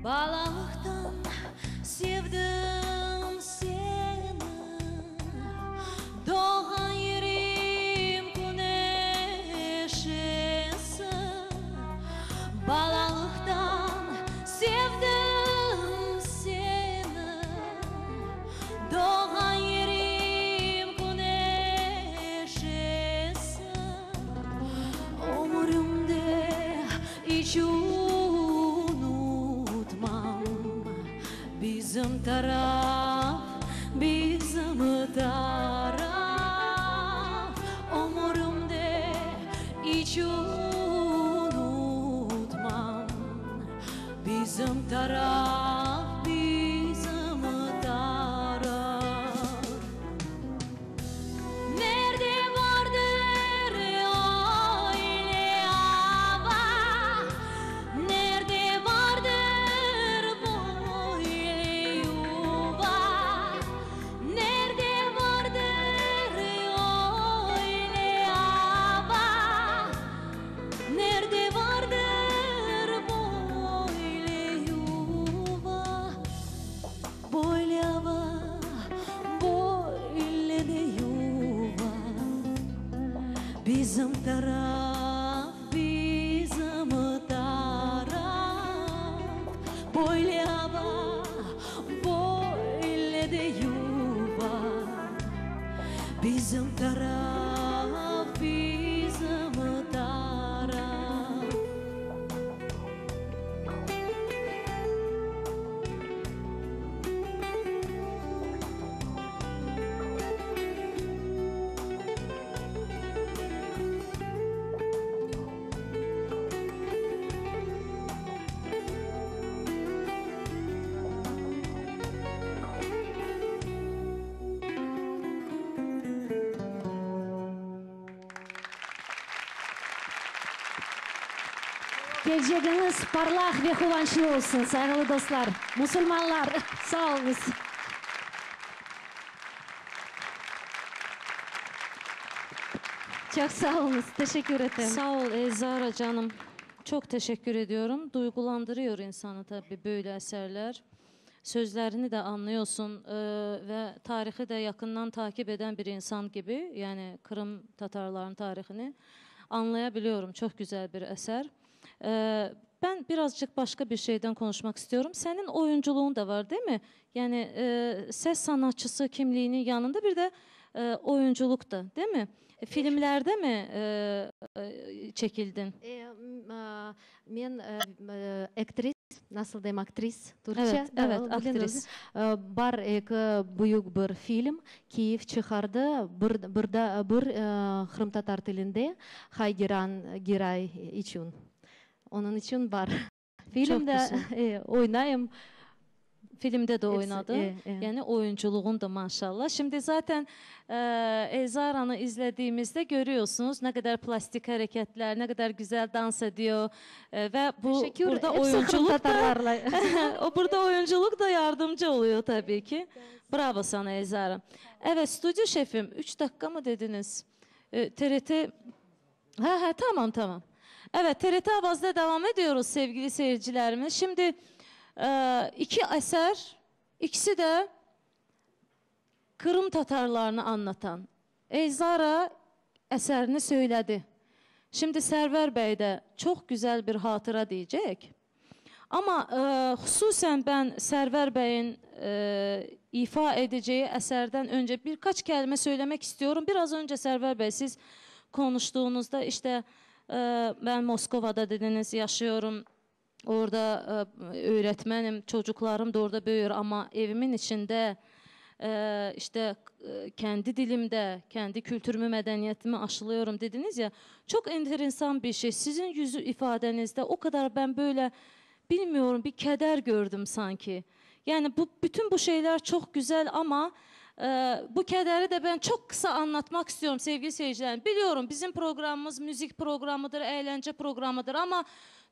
Balıktan sevdim seni. Doğan yerim güneşesi. Balıktan sevdim seni. Doğan yerim güneşesi. Ömrümde hiç bizim taraf, bizim taraf. Ömrümde hiç unutmam. Bizim taraf, bizim taraf. Nerede Bizim taraf, bizim taraf. Böyle hava, böyle de yuva. Bizim taraf, bizim taraf. Geleceğiniz parlak ve kuvvançlı olsun saygılı dostlar. Müslümanlar sağ olunuz. Çok sağ olunuz. Teşekkür ederim. Sağ ol Elzara canım. Çok teşekkür ediyorum. Duygulandırıyor insanı tabii böyle eserler. Sözlerini de anlıyorsun ve tarihi de yakından takip eden bir insan gibi. Yani Kırım Tatarların tarihini anlayabiliyorum. Çok güzel bir eser. Ben birazcık başka bir şeyden konuşmak istiyorum. Senin oyunculuğun da var değil mi? Yani ses sanatçısı kimliğinin yanında bir de oyunculuk da değil mi? Filmlerde mi çekildin? Ben aktris, nasıl diyeyim aktris Türkçe? Evet, evet, Biliniz. aktris. Бар büyük bir film Kiev çıkardı. Burada bir Kırım Tatar dilinde Haygiran Giray için. Onun için var. Filmde oynayayım. Filmde de oynadı. evet. Yani oyunculuğun da maşallah. Şimdi zaten Elzara'nı izlediğimizde görüyorsunuz ne kadar plastik hareketler, ne kadar güzel dans ediyor. Ve bu Teşekkür. burada Hepsi Kırım oyunculuk da Tatarlarla. o burada oyunculuk da yardımcı oluyor tabii ki. Bravo sana Elzara. Evet stüdyo şefim 3 dakika mı dediniz? TRT tamam. Evet TRT Avaz'da devam ediyoruz sevgili seyircilerimiz. Şimdi iki eser, ikisi de Kırım Tatarlarını anlatan. Elzara eserini söyledi. Şimdi Server Bey de çok güzel bir hatıra diyecek. Ama hususen ben Server Bey'in ifa edeceği eserden önce birkaç kelime söylemek istiyorum. Biraz önce Server Bey siz konuştuğunuzda işte ben Moskova'da dediniz yaşıyorum. Orada öğretmenim, çocuklarım da orada büyüyor ama evimin içinde işte kendi dilimde, kendi kültürümü, medeniyetimi aşılıyorum dediniz ya. Çok enteresan bir şey. Sizin yüzü ifadenizde o kadar ben böyle bilmiyorum bir keder gördüm sanki. Yani bütün bu şeyler çok güzel ama bu kederi de ben çok kısa anlatmak istiyorum sevgili seyirciler. Biliyorum bizim programımız müzik programıdır, eğlence programıdır ama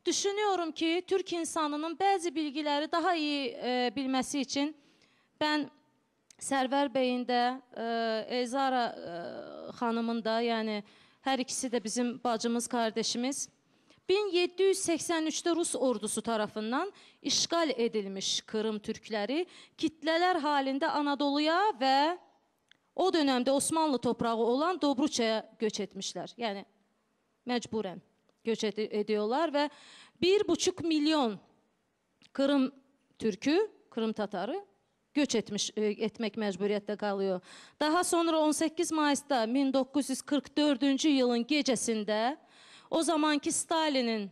düşünüyorum ki Türk insanının bazı bilgileri daha iyi bilmesi için ben Server Bey'in de Elzara Hanım'ın da yani her ikisi de bizim bacımız kardeşimiz 1783'te Rus ordusu tarafından işgal edilmiş Kırım Türkleri kitleler halinde Anadolu'ya ve o dönemde Osmanlı toprağı olan Dobruça'ya göç etmişler. Yani mecburen göç ediyorlar ve 1,5 milyon Kırım Türk'ü, Kırım Tatarı göç etmek mecburiyette kalıyor. Daha sonra 18 Mayıs'ta 1944. yılın gecesinde o zamanki Stalin'in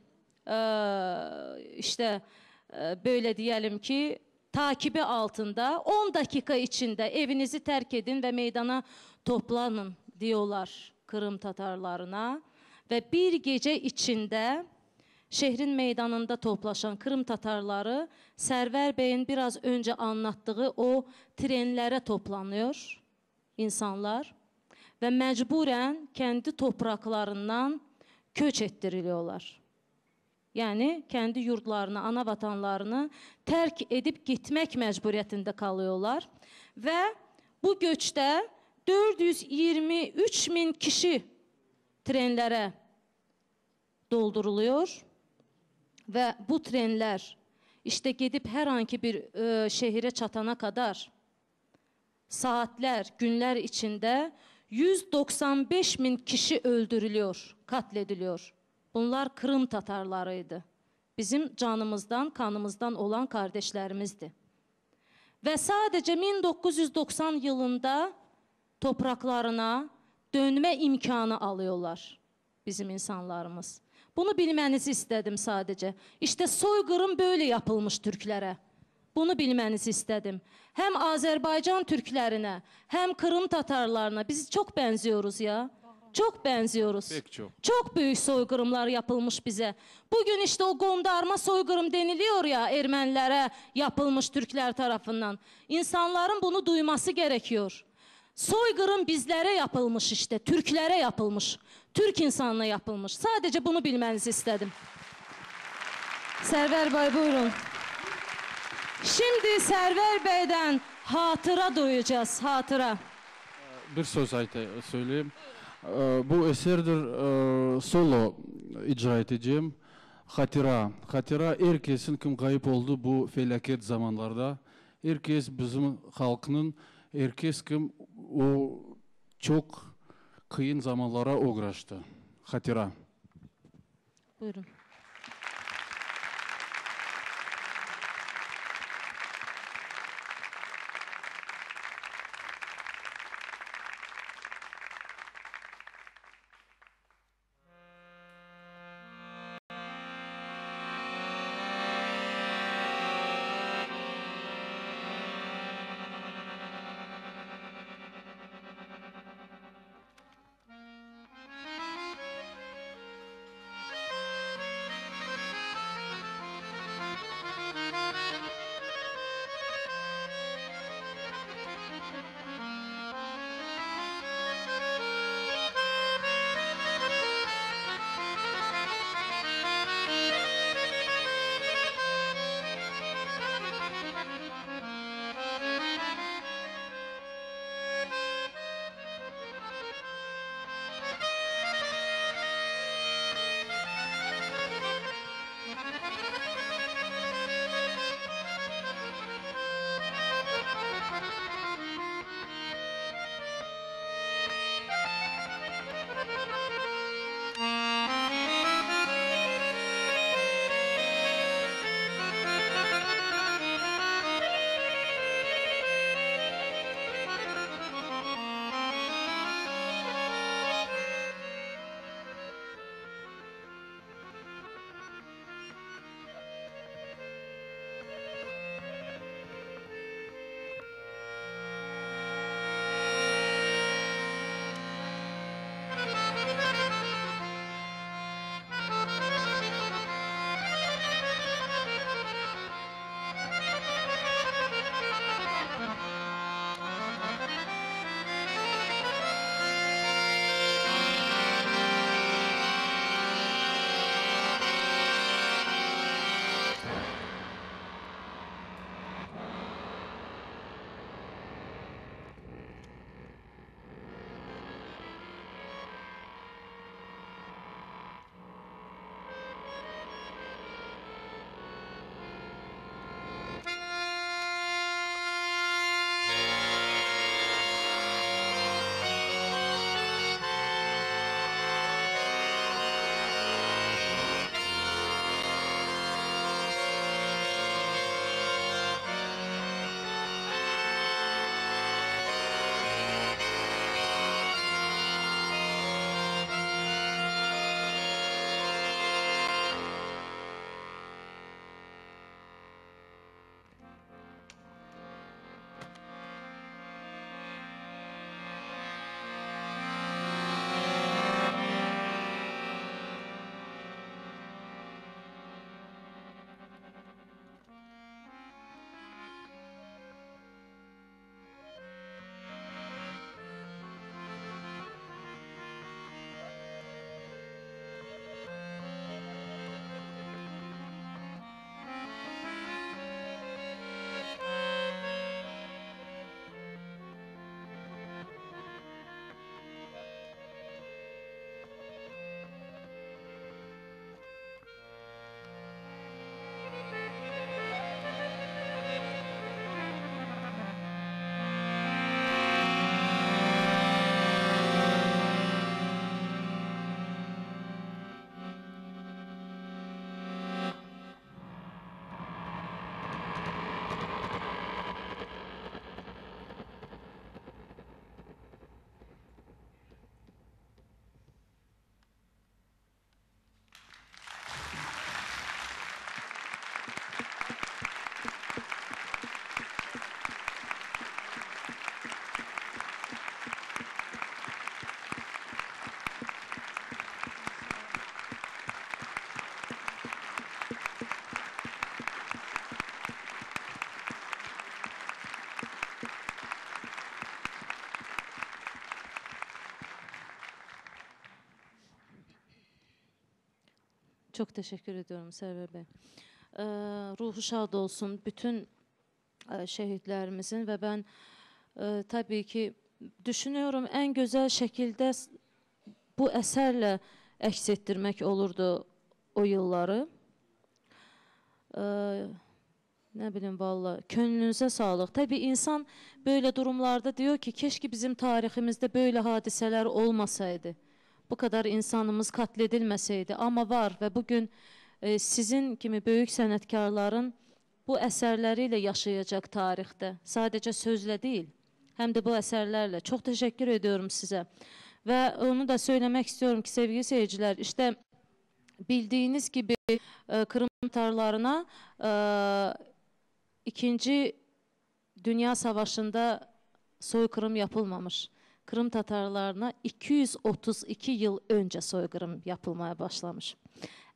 böyle diyelim ki takibi altında 10 dakika içinde evinizi terk edin ve meydana toplanın diyorlar Kırım Tatarlarına. Ve bir gece içinde şehrin meydanında toplaşan Kırım Tatarları Server Bey'in biraz önce anlattığı o trenlere toplanıyor insanlar ve mecburen kendi topraklarından köç ettiriliyorlar. Yani kendi yurtlarını, ana vatanlarını terk edip gitmek mecburiyetinde kalıyorlar. Ve bu göçte 423 bin kişi trenlere dolduruluyor. Ve bu trenler işte gidip herhangi bir şehire çatana kadar saatler, günler içinde 195 bin kişi öldürülüyor, katlediliyor. Bunlar Kırım Tatarlarıydı. Bizim canımızdan, kanımızdan olan kardeşlerimizdi. Ve sadece 1990 yılında topraklarına dönme imkanı alıyorlar bizim insanlarımız. Bunu bilmenizi istedim sadece. İşte soykırım böyle yapılmış Türklere. Bunu bilmenizi istedim. Hem Azerbaycan Türklerine, hem Kırım Tatarlarına biz çok benziyoruz ya. Çok benziyoruz. Pek çok. Çok büyük soykırımlar yapılmış bize. Bugün işte o gondarma soykırım deniliyor ya Ermenilere yapılmış Türkler tarafından. İnsanların bunu duyması gerekiyor. Soykırım bizlere yapılmış işte, Türklere yapılmış. Türk insanına yapılmış. Sadece bunu bilmenizi istedim. Server Bey buyurun. Şimdi Server Bey'den hatıra duyacağız, hatıra. Bir söz söyleyeyim. Bu eserdir, solo icra edeceğim. Hatira. Hatira herkesin kim kayıp oldu bu felaket zamanlarda. Herkes bizim halkının, herkes kim o çok kıyın zamanlara uğraştı. Hatira. Buyurun. Çok teşekkür ediyorum Sərvər Bey. Ruhu şad olsun bütün şehitlerimizin ve ben tabii ki düşünüyorum en güzel şekilde bu eserle əks etdirmək olurdu o yılları. Ne bileyim valla könlünüze sağlık. Tabii insan böyle durumlarda diyor ki keşke bizim tarihimizde böyle hadiseler olmasaydı. Bu kadar insanımız katledilmeseydi ama var ve bugün sizin kimi büyük sənətkarların bu eserleriyle yaşayacak tarihte. Sadece sözle değil hem de bu eserlerle. Çok teşekkür ediyorum size. Ve onu da söylemek istiyorum ki sevgili seyirciler işte bildiğiniz gibi Kırım Tatarlarına İkinci Dünya Savaşı'nda soykırım yapılmamış. Kırım Tatarlarına 232 yıl önce soykırım yapılmaya başlamış.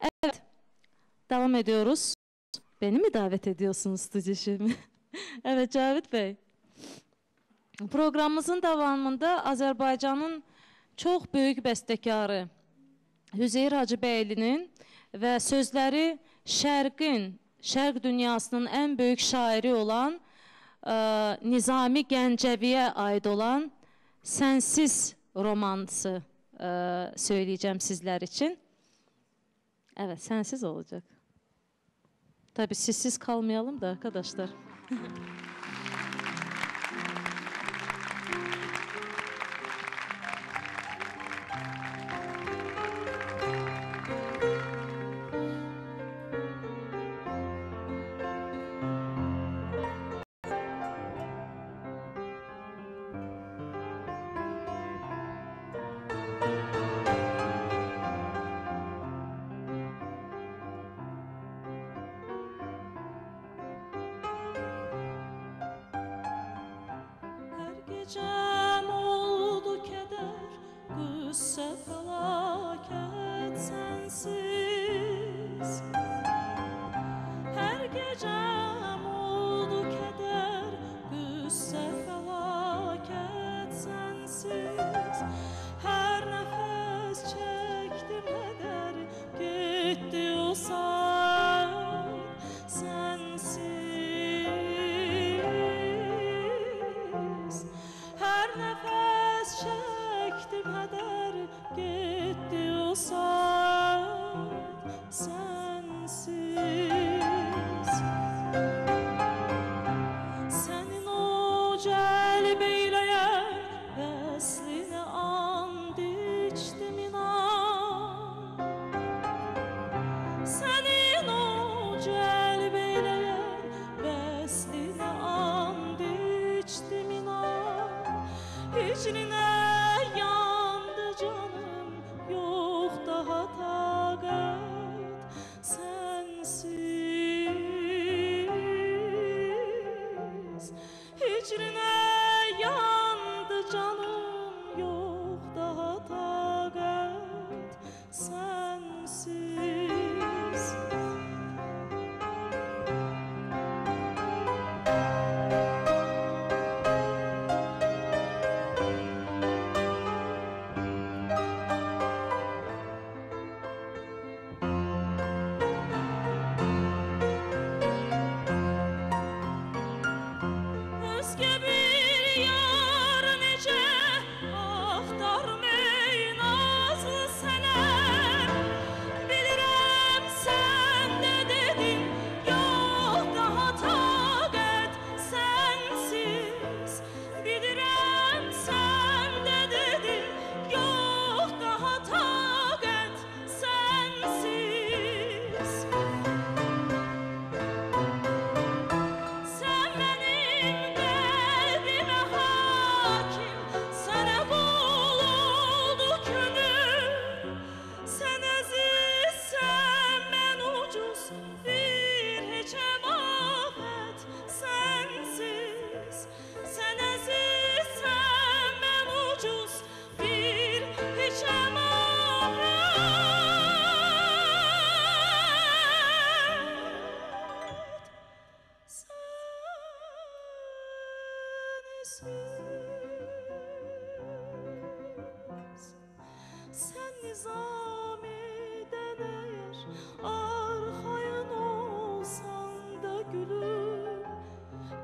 Evet, devam ediyoruz. Beni mi davet ediyorsunuz stüdyo? Evet Cavit Bey. Programımızın devamında Azərbaycanın çok büyük bəstəkarı Hüzeyir Hacıbəyli'nin ve sözleri Şərq dünyasının en büyük şairi olan Nizami Gəncəviyə ait olan Sənsiz romansı söyleyeceğim sizler için. Evet, sensiz olacak. Tabii sizsiz kalmayalım da arkadaşlar. Gecem oldu keder, qüssə fəlakət sənsiz. Hər gecem oldu keder, qüssə fəlakət sənsiz. Hər nəfəs çəkdim hədər, getdi o saat sənsiz. Her nefes çektim heder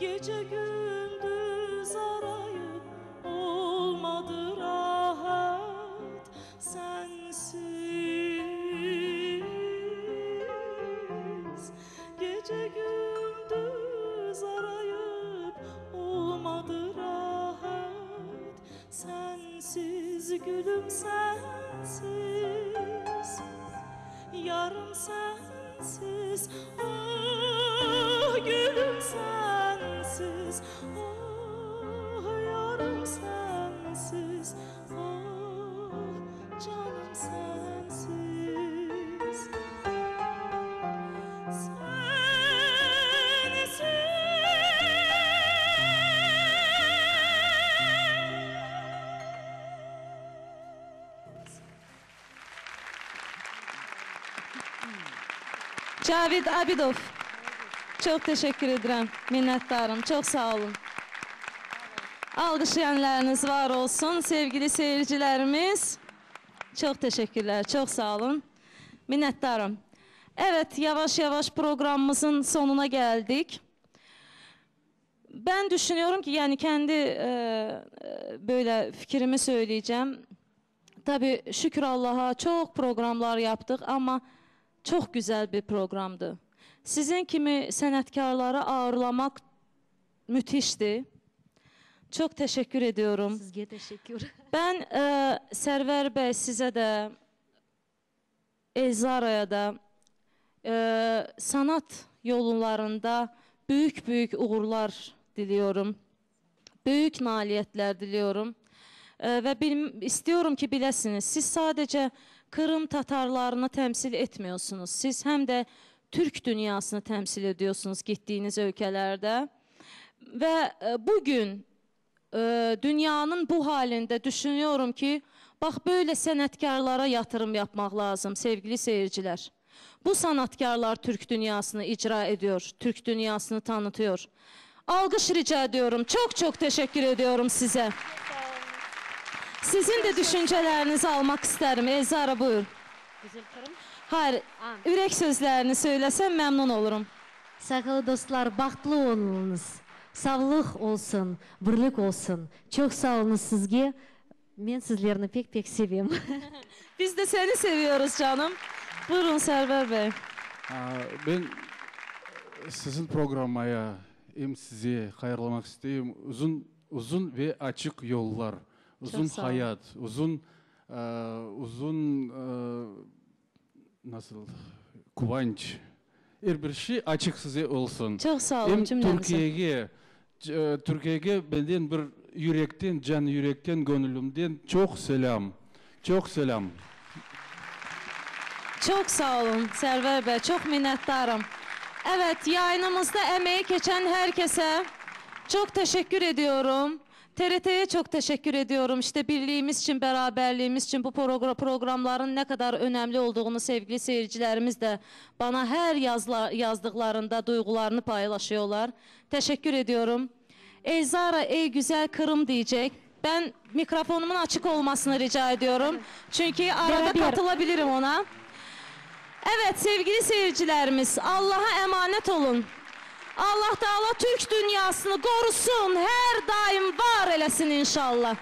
Gece gündüz arayıp olmadı rahat sensiz. Gece gündüz arayıp olmadı rahat sensiz, gülüm sensiz, yarım sensiz, ah gülüm sensiz, ah yarım sensiz, ah canım sensiz. Cavid Abidov. Çok teşekkür ederim. Minnettarım. Çok sağ olun. Alkışlayanlarınız var olsun. Sevgili seyircilerimiz. Çok teşekkürler. Çok sağ olun. Minnettarım. Evet, yavaş yavaş programımızın sonuna geldik. Ben düşünüyorum ki yani kendi böyle fikrimi söyleyeceğim. Tabii şükür Allah'a çok programlar yaptık ama çok güzel bir programdı. Sizin kimi sənətkarları ağırlamak müthişti. Çok teşekkür ediyorum. Sizge teşekkür. Ben Sərvər bəy sizə də, Elzaraya da sanat yollarında büyük büyük uğurlar diliyorum. Büyük nailiyyətlər diliyorum. Ve istiyorum ki bilesiniz, siz sadece Kırım Tatarlarını temsil etmiyorsunuz. Siz hem de Türk dünyasını temsil ediyorsunuz gittiğiniz ülkelerde. Ve bugün dünyanın bu halinde düşünüyorum ki, bak böyle sanatkarlara yatırım yapmak lazım sevgili seyirciler. Bu sanatkarlar Türk dünyasını icra ediyor, Türk dünyasını tanıtıyor. Alkış rica ediyorum, çok çok teşekkür ediyorum size. Sizin de düşüncelerinizi almak isterim. Elzara buyur. Güzel Kırım. Hayır, ürək sözlerini söylesem memnun olurum. Saygılı dostlar, baktlı olunuz. Sağlık olsun, birlik olsun. Çok sağ olun sizge. Ben sizlerini pek pek seviyorum. Biz de seni seviyoruz canım. Buyurun Sərvər Bey. Ben sizin programmaya hem size hayırlamak isteyeyim. Uzun ve açık yollar, uzun sağ olun. hayat, uzun nasıl kıvanç. Her bir şey açık size olsun. Çok sağ olun Hem cümlemize. Türkiye'ye benden bir yürekten, can yürekten, gönlümden çok selam. Çok selam. Çok sağ olun Sərvər Bey, çok minnettarım. Evet, yayınımızda emeği geçen herkese çok teşekkür ediyorum. TRT'ye çok teşekkür ediyorum. İşte birliğimiz için, beraberliğimiz için bu programların ne kadar önemli olduğunu sevgili seyircilerimiz de bana her yazdıklarında duygularını paylaşıyorlar. Teşekkür ediyorum. Elzara ey güzel Kırım diyecek. Ben mikrofonumun açık olmasını rica ediyorum. Çünkü arada katılabilirim ona. Evet sevgili seyircilerimiz, Allah'a emanet olun. Allah Teala Türk dünyasını korusun, her daim var eləsin inşallah.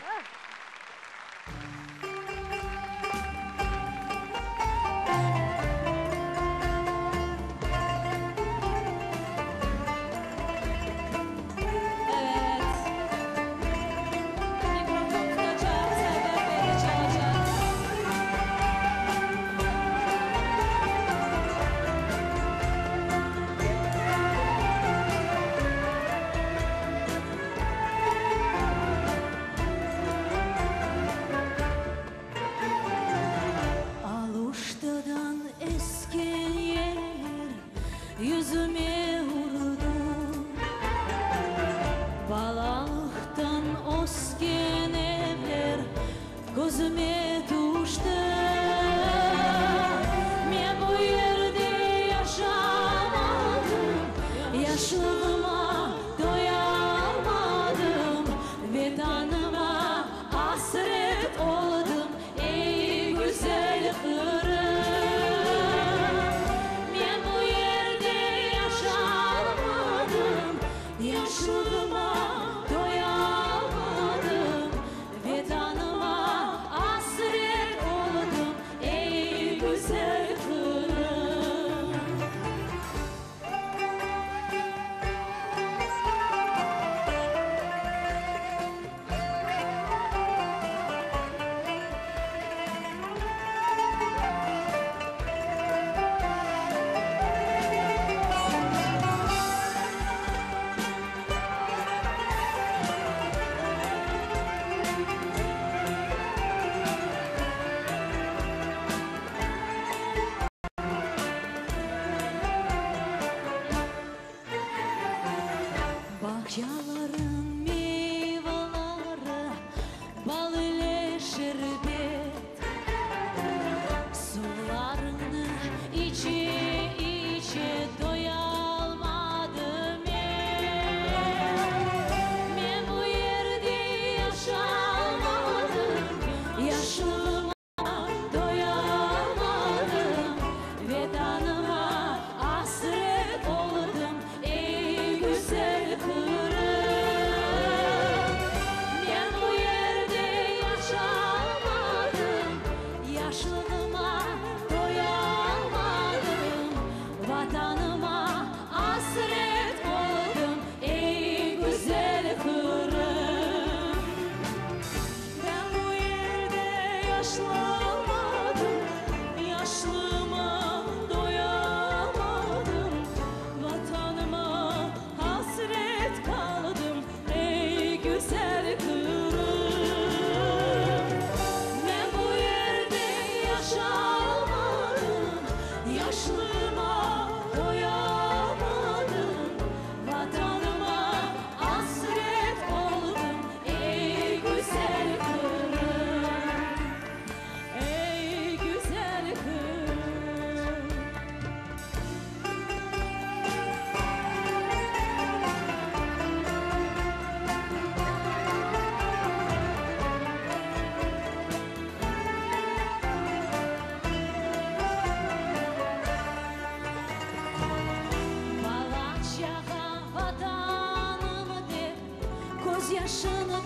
doyamadım, yaşlığıma doyamadım, vatanıma hasret kaldım ey güzel Kırım. Ben bu yerde yaşamadım, yaşlığıma doyamadım, vatanıma hasret oldum ey güzel Kırım, ey güzel Kırım. Bağaçağa vatanımı de, göz yaşını